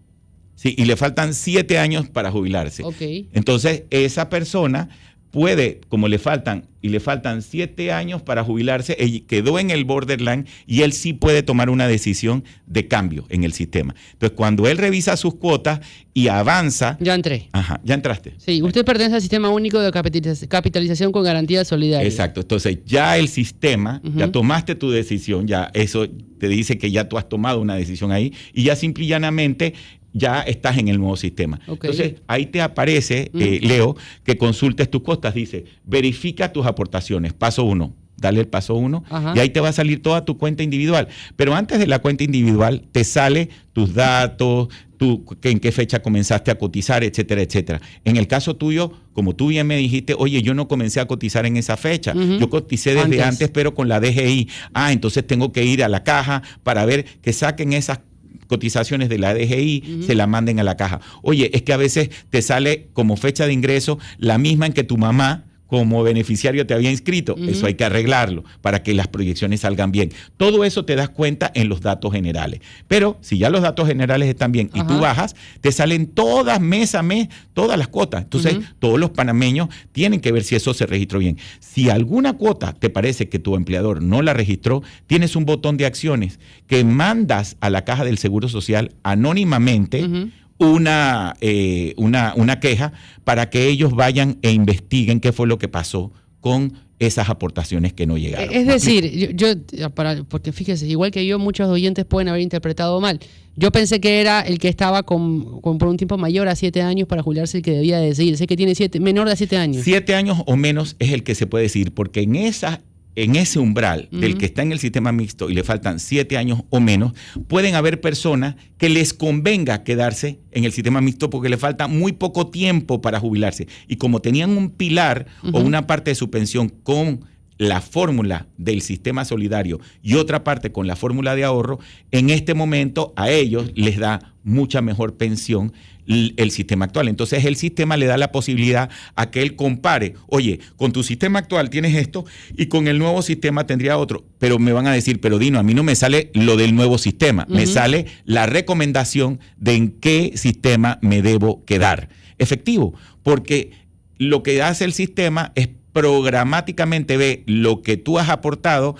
Sí, y le faltan 7 años para jubilarse. Okay. Entonces, esa persona puede, como le faltan 7 años para jubilarse, él quedó en el borderline y él sí puede tomar una decisión de cambio en el sistema. Entonces, cuando él revisa sus cuotas y avanza... Ya entré. Ajá, ya entraste. Sí, usted pertenece al Sistema Único de Capitalización con Garantía Solidaria. Exacto. Entonces, ya el sistema, ya tomaste tu decisión, ya eso te dice que ya tú has tomado una decisión ahí y ya simple y llanamente ya estás en el nuevo sistema. Okay. Entonces, ahí te aparece, Leo, que consultes tus costas. Dice, verifica tus aportaciones. Paso 1. Dale el paso 1 y ahí te va a salir toda tu cuenta individual. Pero antes de la cuenta individual, te sale tus datos, en qué fecha comenzaste a cotizar, etcétera, etcétera. En el caso tuyo, como tú bien me dijiste, oye, yo no comencé a cotizar en esa fecha. Yo coticé desde antes, pero con la DGI. Entonces tengo que ir a la caja para ver que saquen esas cotizaciones de la DGI, se la manden a la caja. Oye, es que a veces te sale como fecha de ingreso la misma en que tu mamá como beneficiario te había inscrito. Eso hay que arreglarlo para que las proyecciones salgan bien. Todo eso te das cuenta en los datos generales. Pero si ya los datos generales están bien y tú bajas, te salen todas mes a mes, todas las cuotas. Entonces, todos los panameños tienen que ver si eso se registró bien. Si alguna cuota te parece que tu empleador no la registró, tienes un botón de acciones que mandas a la Caja del Seguro Social anónimamente, una queja para que ellos vayan e investiguen qué fue lo que pasó con esas aportaciones que no llegaron. Es decir, porque fíjese, igual que yo, muchos oyentes pueden haber interpretado mal. Yo pensé que era el que estaba por un tiempo mayor a 7 años para jubilarse el que debía decidir. Sé que tiene menor de 7 años. 7 años o menos es el que se puede decidir, porque en ese umbral del que está en el sistema mixto y le faltan 7 años o menos, pueden haber personas que les convenga quedarse en el sistema mixto porque le falta muy poco tiempo para jubilarse. Y como tenían un pilar o una parte de su pensión con la fórmula del sistema solidario y otra parte con la fórmula de ahorro, en este momento a ellos les da mucha mejor pensión el sistema actual. Entonces el sistema le da la posibilidad a que él compare, oye, con tu sistema actual tienes esto y con el nuevo sistema tendría otro. Pero me van a decir, pero Dino, a mí no me sale lo del nuevo sistema, me sale la recomendación de en qué sistema me debo quedar. Efectivo, porque lo que hace el sistema es programáticamente ve lo que tú has aportado,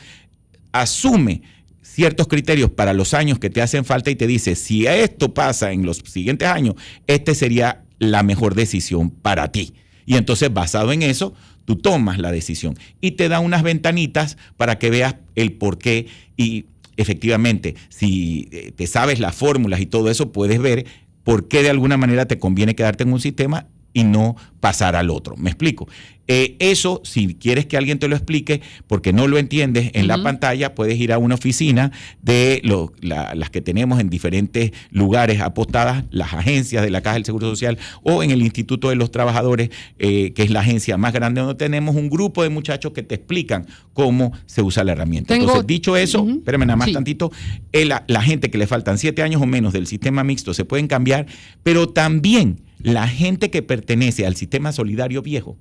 asume ciertos criterios para los años que te hacen falta y te dice, si esto pasa en los siguientes años, este sería la mejor decisión para ti. Y entonces, basado en eso, tú tomas la decisión y te da unas ventanitas para que veas el por qué y efectivamente, si te sabes las fórmulas y todo eso, puedes ver por qué de alguna manera te conviene quedarte en un sistema y no pasar al otro. ¿Me explico? Eso, si quieres que alguien te lo explique, porque no lo entiendes en la pantalla, puedes ir a una oficina de las que tenemos en diferentes lugares apostadas, las agencias de la Caja del Seguro Social o en el Instituto de los Trabajadores, que es la agencia más grande donde tenemos un grupo de muchachos que te explican cómo se usa la herramienta. Entonces, dicho eso, espérame nada más tantito, la gente que le faltan 7 años o menos del sistema mixto se pueden cambiar, pero también la gente que pertenece al sistema solidario viejo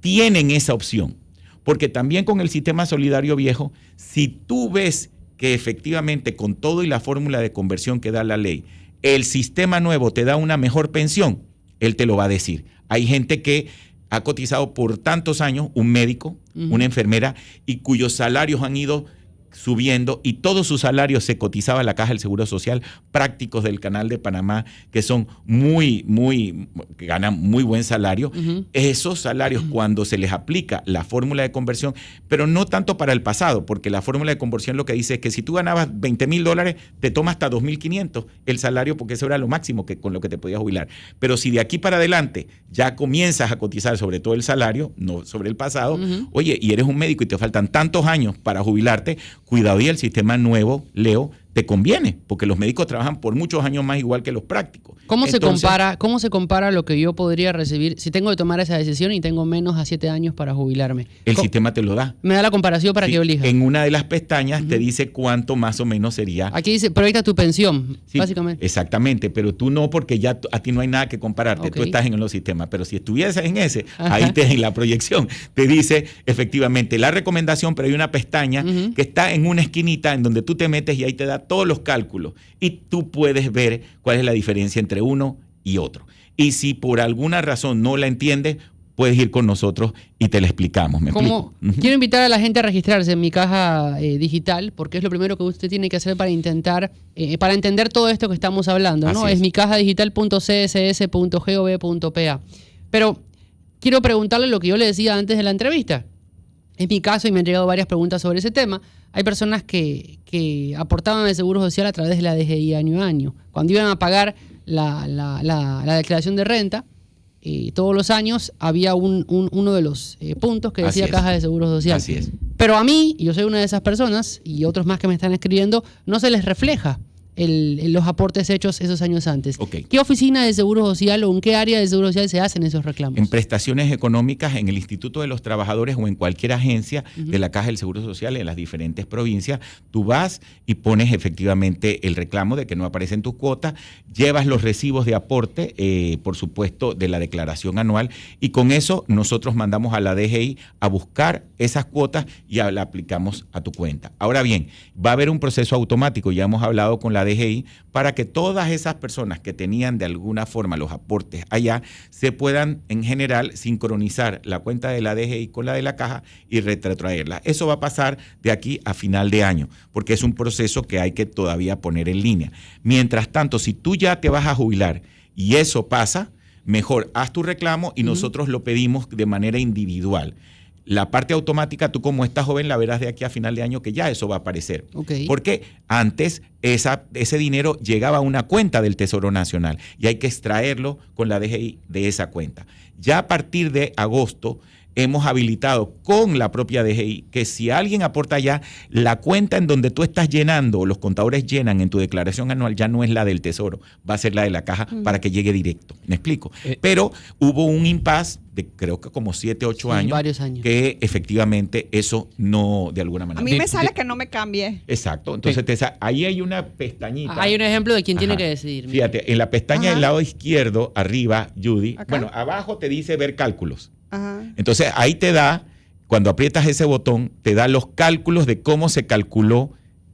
tienen esa opción, porque también con el sistema solidario viejo, si tú ves que efectivamente con todo y la fórmula de conversión que da la ley, el sistema nuevo te da una mejor pensión, él te lo va a decir. Hay gente que ha cotizado por tantos años, un médico, una enfermera, y cuyos salarios han ido subiendo y todos sus salarios se cotizaba a la Caja del Seguro Social, prácticos del Canal de Panamá, que son que ganan muy buen salario. Esos salarios, cuando se les aplica la fórmula de conversión, pero no tanto para el pasado, porque la fórmula de conversión lo que dice es que si tú ganabas $20,000, te toma hasta $2,500 el salario, porque eso era lo máximo con lo que te podías jubilar. Pero si de aquí para adelante ya comienzas a cotizar sobre todo el salario, no sobre el pasado, oye, y eres un médico y te faltan tantos años para jubilarte, cuidado, y el sistema nuevo, Leo, te conviene, porque los médicos trabajan por muchos años más igual que los prácticos. ¿Cómo se compara lo que yo podría recibir si tengo que tomar esa decisión y tengo menos a 7 años para jubilarme? El sistema te lo da. Me da la comparación para que yo elija. En una de las pestañas te dice cuánto más o menos sería. Aquí dice, proyecta tu pensión, básicamente. Exactamente, pero tú no, porque ya a ti no hay nada que compararte, tú estás en los sistemas, pero si estuvieses en ese, ahí en la proyección te dice efectivamente la recomendación, pero hay una pestaña que está en una esquinita en donde tú te metes y ahí te da todos los cálculos y tú puedes ver cuál es la diferencia entre uno y otro. Y si por alguna razón no la entiendes, puedes ir con nosotros y te la explicamos. Quiero invitar a la gente a registrarse en mi caja digital, porque es lo primero que usted tiene que hacer para intentar, para entender todo esto que estamos hablando, ¿no? Es micajadigital.css.gov.pa. Pero quiero preguntarle lo que yo le decía antes de la entrevista. En mi caso, y me han llegado varias preguntas sobre ese tema, hay personas que aportaban al Seguro Social a través de la DGI año a año. Cuando iban a pagar la declaración de renta, todos los años había uno de los puntos que decía Caja de Seguro Social. Así es. Pero a mí, yo soy una de esas personas, y otros más que me están escribiendo, no se les refleja los aportes hechos esos años antes. ¿Qué oficina de Seguro Social o en qué área de Seguro Social se hacen esos reclamos? En prestaciones económicas, en el Instituto de los Trabajadores o en cualquier agencia de la Caja del Seguro Social en las diferentes provincias, tú vas y pones efectivamente el reclamo de que no aparecen tus cuotas, llevas los recibos de aporte, por supuesto, de la declaración anual, y con eso nosotros mandamos a la DGI a buscar esas cuotas y la aplicamos a tu cuenta. Ahora bien, va a haber un proceso automático, ya hemos hablado con la DGI, para que todas esas personas que tenían de alguna forma los aportes allá se puedan en general sincronizar la cuenta de la DGI con la de la caja y retrotraerla. Eso va a pasar de aquí a final de año, porque es un proceso que hay que todavía poner en línea. Mientras tanto, si tú ya te vas a jubilar y eso pasa, mejor haz tu reclamo y nosotros lo pedimos de manera individual. La parte automática, tú como estás joven, la verás de aquí a final de año que ya eso va a aparecer. Porque antes ese dinero llegaba a una cuenta del Tesoro Nacional y hay que extraerlo con la DGI de esa cuenta. Ya a partir de agosto hemos habilitado con la propia DGI que si alguien aporta ya, la cuenta en donde tú estás llenando o los contadores llenan en tu declaración anual ya no es la del Tesoro, va a ser la de la caja para que llegue directo. ¿Me explico? Pero hubo un impasse de creo que como 7, 8 años, varios años, que efectivamente eso no, de alguna manera. A mí me sale que no me cambie. Exacto. Entonces ahí hay una pestañita. Hay un ejemplo de quién tiene que decidir. Fíjate, en la pestaña del lado izquierdo, arriba, Judy, bueno, abajo te dice ver cálculos. Entonces ahí te da, cuando aprietas ese botón, te da los cálculos de cómo se calculó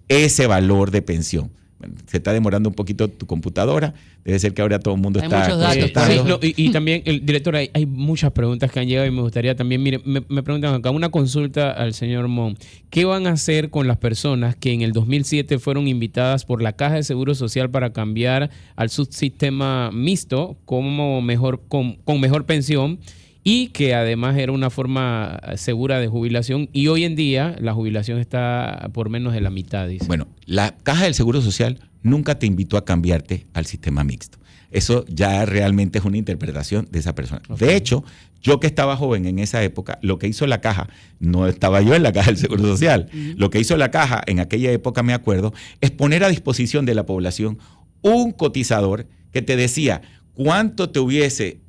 ese valor de pensión. Bueno, se está demorando un poquito tu computadora, debe ser que ahora todo el mundo está conectado. Y también, director, hay muchas preguntas que han llegado y me gustaría también, mire, me preguntan acá, una consulta al señor Mon. ¿Qué van a hacer con las personas que en el 2007 fueron invitadas por la Caja de Seguro Social para cambiar al subsistema mixto con mejor pensión? Y que además era una forma segura de jubilación, y hoy en día la jubilación está por menos de la mitad, dice. Bueno, la Caja del Seguro Social nunca te invitó a cambiarte al sistema mixto. Eso ya realmente es una interpretación de esa persona. De hecho, yo que estaba joven en esa época, lo que hizo la Caja, no estaba yo en la Caja del Seguro Social, lo que hizo la Caja en aquella época, me acuerdo, es poner a disposición de la población un cotizador que te decía cuánto te hubiese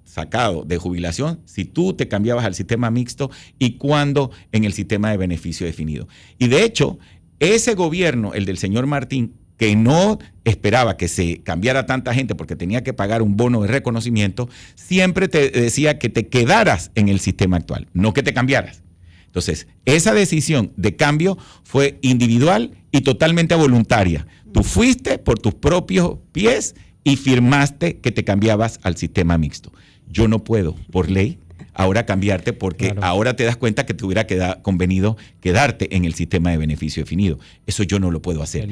sacado de jubilación si tú te cambiabas al sistema mixto y cuándo en el sistema de beneficio definido. Y de hecho, ese gobierno, el del señor Martín, que no esperaba que se cambiara tanta gente porque tenía que pagar un bono de reconocimiento, siempre te decía que te quedaras en el sistema actual, no que te cambiaras. Entonces, esa decisión de cambio fue individual y totalmente voluntaria. Tú fuiste por tus propios pies y firmaste que te cambiabas al sistema mixto. Yo no puedo, por ley, ahora cambiarte porque ahora te das cuenta que te hubiera convenido quedarte en el sistema de beneficio definido. Eso yo no lo puedo hacer.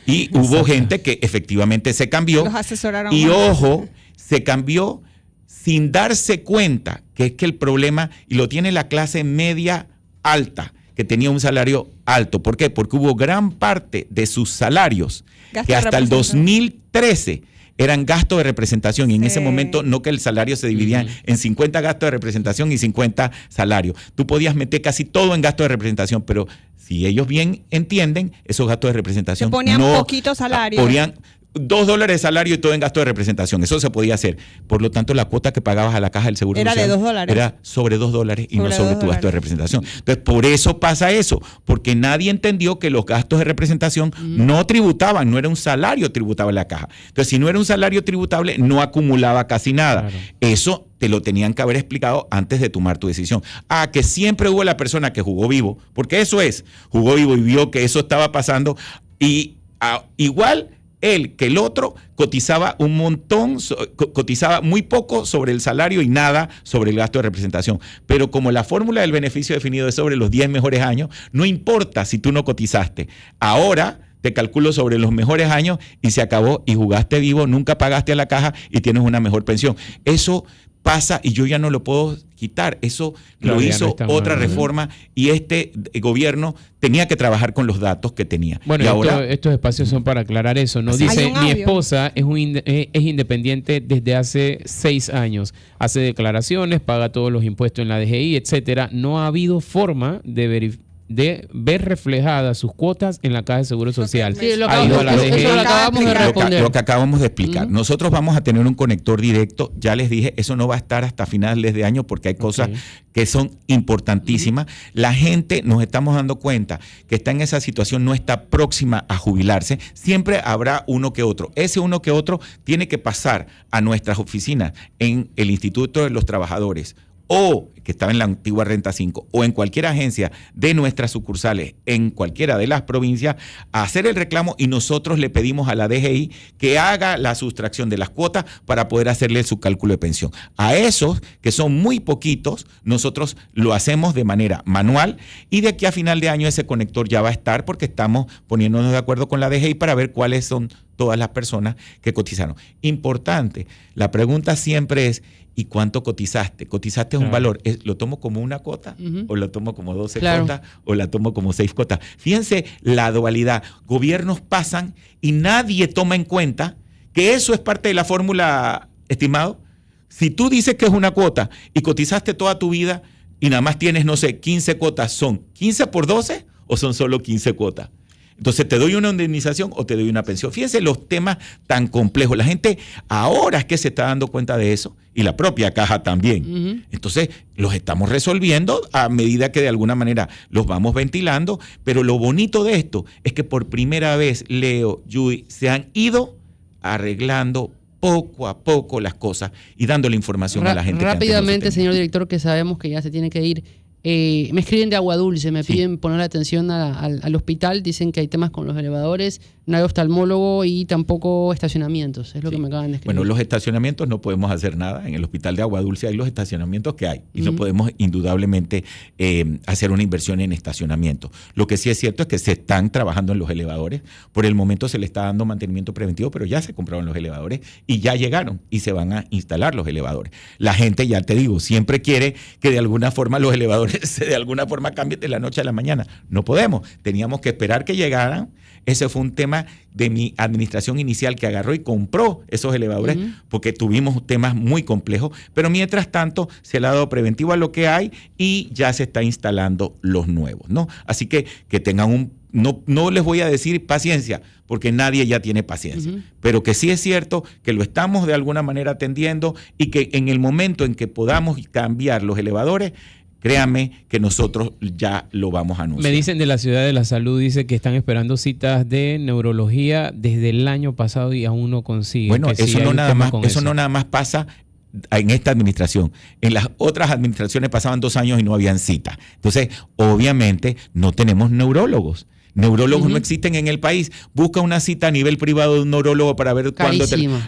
Y hubo gente que efectivamente se cambió. Los asesoraron. Y ojo, se cambió sin darse cuenta que es que el problema, y lo tiene la clase media alta, que tenía un salario alto. ¿Por qué? Porque hubo gran parte de sus salarios que hasta el 2013 eran gastos de representación y en ese momento no que el salario se dividía en 50 gastos de representación y 50 salarios. Tú podías meter casi todo en gastos de representación, pero si ellos bien entienden, esos gastos de representación te ponían poquito salario. Ponían $2 de salario y todo en gasto de representación. Eso se podía hacer. Por lo tanto, la cuota que pagabas a la Caja del Seguro Social era de $2. Era sobre $2 y no sobre tu gasto de representación. Entonces, por eso pasa eso. Porque nadie entendió que los gastos de representación no tributaban, no era un salario tributable la Caja. Entonces, si no era un salario tributable, no acumulaba casi nada. Claro. Eso te lo tenían que haber explicado antes de tomar tu decisión. Que siempre hubo la persona que jugó vivo, porque eso es, jugó vivo y vio que eso estaba pasando y igual él que el otro cotizaba un montón, cotizaba muy poco sobre el salario y nada sobre el gasto de representación. Pero como la fórmula del beneficio definido es sobre los 10 mejores años, no importa si tú no cotizaste. Ahora te calculo sobre los mejores años y se acabó y jugaste vivo, nunca pagaste a la Caja y tienes una mejor pensión. Eso pasa y yo ya no lo puedo quitar. Eso lo hizo otra reforma y este gobierno tenía que trabajar con los datos que tenía. Bueno, y ahora estos espacios son para aclarar eso. Nos dice, mi esposa es independiente desde hace 6 años. Hace declaraciones, paga todos los impuestos en la DGI, etcétera. No ha habido forma de ver reflejadas sus cuotas en la Caja de Seguro Social. Sí, lo acabamos de responder. Lo que acabamos de explicar. Nosotros vamos a tener un conector directo. Ya les dije, eso no va a estar hasta finales de año porque hay cosas que son importantísimas. La gente, nos estamos dando cuenta que está en esa situación, no está próxima a jubilarse. Siempre habrá uno que otro. Ese uno que otro tiene que pasar a nuestras oficinas en el Instituto de los Trabajadores o que estaba en la antigua Renta 5 o en cualquier agencia de nuestras sucursales en cualquiera de las provincias a hacer el reclamo y nosotros le pedimos a la DGI que haga la sustracción de las cuotas para poder hacerle su cálculo de pensión. A esos, que son muy poquitos, nosotros lo hacemos de manera manual y de aquí a final de año ese conector ya va a estar porque estamos poniéndonos de acuerdo con la DGI para ver cuáles son todas las personas que cotizaron. Importante, la pregunta siempre es, ¿y cuánto cotizaste? ¿Cotizaste un valor? ¿Lo tomo como una cuota? ¿O lo tomo como 12 cuotas? ¿O la tomo como 6 cuotas? Fíjense la dualidad. Gobiernos pasan y nadie toma en cuenta que eso es parte de la fórmula, estimado. Si tú dices que es una cuota y cotizaste toda tu vida y nada más tienes, no sé, 15 cuotas, ¿son 15 por 12 o son solo 15 cuotas? Entonces, ¿te doy una indemnización o te doy una pensión? Fíjense los temas tan complejos. La gente ahora es que se está dando cuenta de eso y la propia Caja también. Entonces, los estamos resolviendo a medida que de alguna manera los vamos ventilando. Pero lo bonito de esto es que por primera vez, Leo, Judy, se han ido arreglando poco a poco las cosas y dándole información a la gente. Rápidamente, señor director, que sabemos que ya se tiene que ir. Me escriben de Agua Dulce, me piden poner atención al hospital, dicen que hay temas con los elevadores, no hay oftalmólogo y tampoco estacionamientos, es lo que me acaban de escribir. Bueno, los estacionamientos no podemos hacer nada, en el hospital de Agua Dulce hay los estacionamientos que hay y no podemos indudablemente hacer una inversión en estacionamiento. Lo que sí es cierto es que se están trabajando en los elevadores, por el momento se le está dando mantenimiento preventivo, pero ya se compraron los elevadores y ya llegaron y se van a instalar los elevadores. La gente, ya te digo, siempre quiere que de alguna forma los elevadores de alguna forma cambien de la noche a la mañana. No podemos. Teníamos que esperar que llegaran. Ese fue un tema de mi administración inicial que agarró y compró esos elevadores porque tuvimos temas muy complejos. Pero mientras tanto se le ha dado preventivo a lo que hay y ya se está instalando los nuevos, ¿no? Así que tengan no les voy a decir paciencia, porque nadie ya tiene paciencia, pero que sí es cierto que lo estamos de alguna manera atendiendo y que en el momento en que podamos cambiar los elevadores, créanme que nosotros ya lo vamos a anunciar. Me dicen de la Ciudad de la Salud, dice que están esperando citas de neurología desde el año pasado y aún no consiguen. Bueno, eso no nada más pasa en esta administración. En las otras administraciones pasaban 2 años y no habían citas. Entonces, obviamente, no tenemos neurólogos. Neurólogos no existen en el país. Busca una cita a nivel privado de un neurólogo para ver cuándo.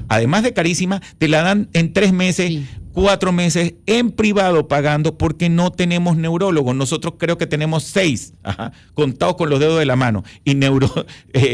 Además de carísima, te la dan en 3 meses, 4 meses en privado pagando porque no tenemos neurólogos. Nosotros creo que tenemos 6, contados con los dedos de la mano. Y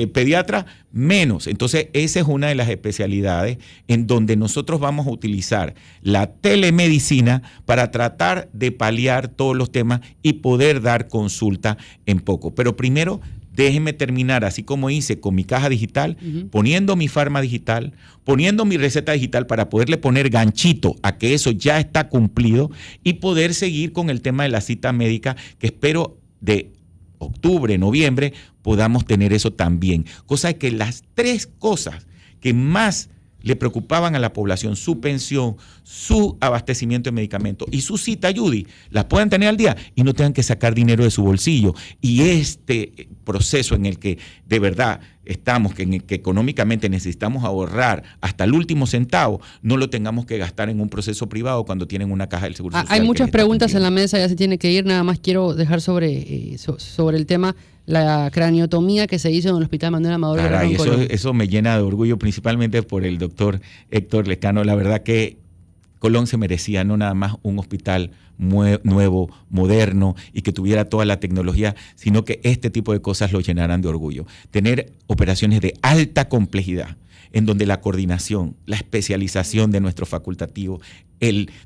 pediatra menos. Entonces, esa es una de las especialidades en donde nosotros vamos a utilizar la telemedicina para tratar de paliar todos los temas y poder dar consulta en poco. Pero primero, déjenme terminar, así como hice con mi caja digital, poniendo mi farma digital, poniendo mi receta digital para poderle poner ganchito a que eso ya está cumplido y poder seguir con el tema de la cita médica, que espero de octubre, noviembre, podamos tener eso también. Cosa que las 3 cosas que más le preocupaban a la población, su pensión, su abastecimiento de medicamentos y su cita, Judy, las puedan tener al día y no tengan que sacar dinero de su bolsillo. Y este proceso en el que de verdad estamos, en el que económicamente necesitamos ahorrar hasta el último centavo, no lo tengamos que gastar en un proceso privado cuando tienen una caja del Seguro Social. Hay muchas preguntas en la mesa, ya se tiene que ir. Nada más quiero dejar sobre el tema la craniotomía que se hizo en el Hospital Manuel Amador. Caray, eso me llena de orgullo, principalmente por el doctor Héctor Lescano. La verdad que Colón se merecía no nada más un hospital nuevo, moderno y que tuviera toda la tecnología, sino que este tipo de cosas lo llenaran de orgullo. Tener operaciones de alta complejidad, en donde la coordinación, la especialización de nuestro facultativo,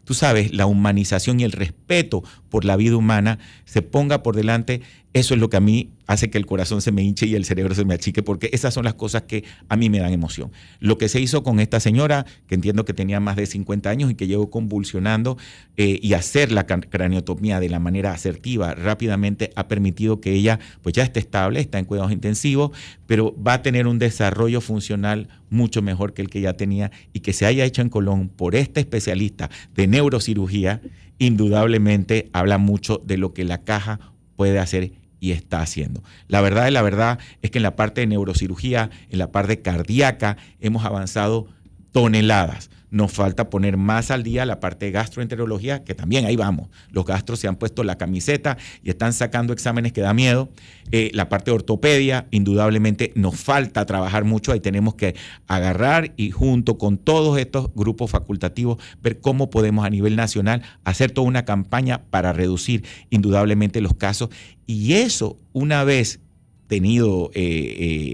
tú sabes, la humanización y el respeto por la vida humana se ponga por delante. Eso es lo que a mí hace que el corazón se me hinche y el cerebro se me achique, porque esas son las cosas que a mí me dan emoción. Lo que se hizo con esta señora, que entiendo que tenía más de 50 años y que llegó convulsionando, y hacer la craniotomía de la manera asertiva, rápidamente, ha permitido que ella pues ya esté estable, está en cuidados intensivos, pero va a tener un desarrollo funcional mucho mejor que el que ya tenía, y que se haya hecho en Colón por este especialista de neurocirugía, indudablemente habla mucho de lo que la caja puede hacer y está haciendo. La verdad es que en la parte de neurocirugía, en la parte cardíaca, hemos avanzado toneladas. Nos falta poner más al día la parte de gastroenterología, que también ahí vamos. Los gastros se han puesto la camiseta y están sacando exámenes que da miedo. La parte de ortopedia, indudablemente nos falta trabajar mucho. Ahí tenemos que agarrar y junto con todos estos grupos facultativos ver cómo podemos a nivel nacional hacer toda una campaña para reducir indudablemente los casos. Y eso, una vez tenido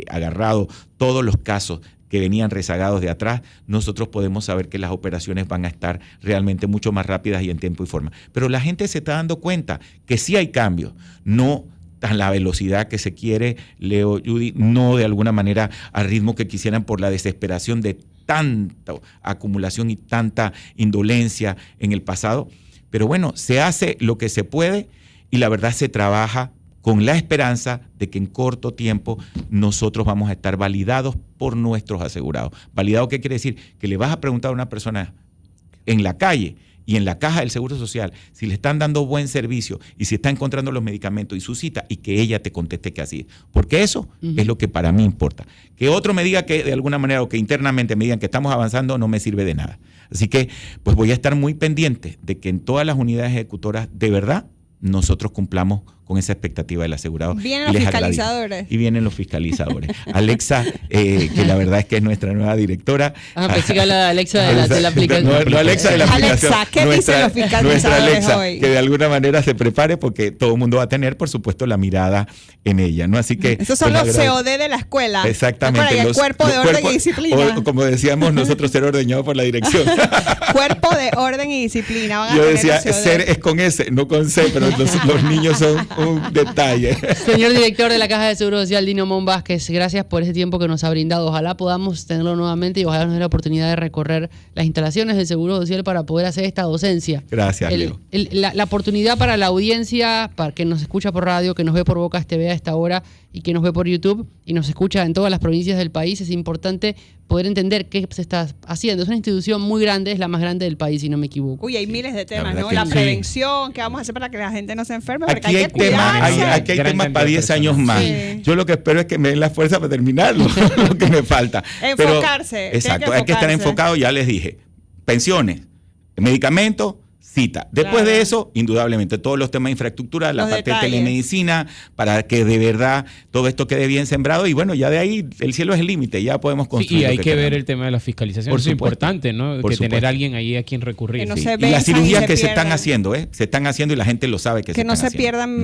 agarrado todos los casos que venían rezagados de atrás, nosotros podemos saber que las operaciones van a estar realmente mucho más rápidas y en tiempo y forma. Pero la gente se está dando cuenta que sí hay cambios, no a la velocidad que se quiere, Leo, Judy, no de alguna manera al ritmo que quisieran por la desesperación de tanta acumulación y tanta indolencia en el pasado. Pero bueno, se hace lo que se puede y la verdad se trabaja con la esperanza de que en corto tiempo nosotros vamos a estar validados por nuestros asegurados. ¿Validado qué quiere decir? Que le vas a preguntar a una persona en la calle y en la caja del Seguro Social si le están dando buen servicio y si está encontrando los medicamentos y su cita, y que ella te conteste que así es. Porque eso es lo que para mí importa. Que otro me diga que de alguna manera, o que internamente me digan que estamos avanzando, no me sirve de nada. Así que pues voy a estar muy pendiente de que en todas las unidades ejecutoras de verdad nosotros cumplamos con esa expectativa del asegurado. Vienen los fiscalizadores. Y vienen los fiscalizadores. Alexa, que la verdad es que es nuestra nueva directora. Pensé que habla de Alexa de la aplicación. No Alexa de la aplicación. Alexa, ¿qué dicen los fiscalizadores nuestra Alexa, hoy? Que de alguna manera se prepare, porque todo el mundo va a tener, por supuesto, la mirada en ella, ¿no? Así que esos son los COD de la escuela. Exactamente. El cuerpo de orden y disciplina. O, como decíamos nosotros, ser ordeñado por la dirección. Cuerpo de orden y disciplina. Yo decía, ser es con S, no con C, pero los niños son un detalle. Señor director de la Caja de Seguro Social, Dino Mon Vázquez, gracias por ese tiempo que nos ha brindado. Ojalá podamos tenerlo nuevamente y ojalá nos dé la oportunidad de recorrer las instalaciones del Seguro Social para poder hacer esta docencia. Gracias, Leo. La oportunidad para la audiencia, para que nos escucha por radio, que nos ve por Bocas TV a esta hora y que nos ve por YouTube y nos escucha en todas las provincias del país, es importante poder entender qué se está haciendo. Es una institución muy grande, es la más grande del país, si no me equivoco. Uy, hay miles de temas, ¿no? La prevención, qué vamos a hacer para que la gente no se enferme, porque aquí hay que cuidarse. Aquí hay temas para 10 años más. Sí. Yo lo que espero es que me den la fuerza para terminarlo, lo que me falta. Enfocarse. Exacto, hay que estar enfocado, ya les dije. Pensiones, medicamentos, cita. Después de eso, indudablemente, todos los temas de infraestructura, la parte de telemedicina, para que de verdad todo esto quede bien sembrado. Y bueno, ya de ahí el cielo es el límite, ya podemos construir. Y hay que ver el tema de la fiscalización. Eso es importante, ¿no? Que tener alguien ahí a quien recurrir. Que no y las cirugías que se están haciendo, se están haciendo y la gente lo sabe que se están haciendo. Que no se pierdan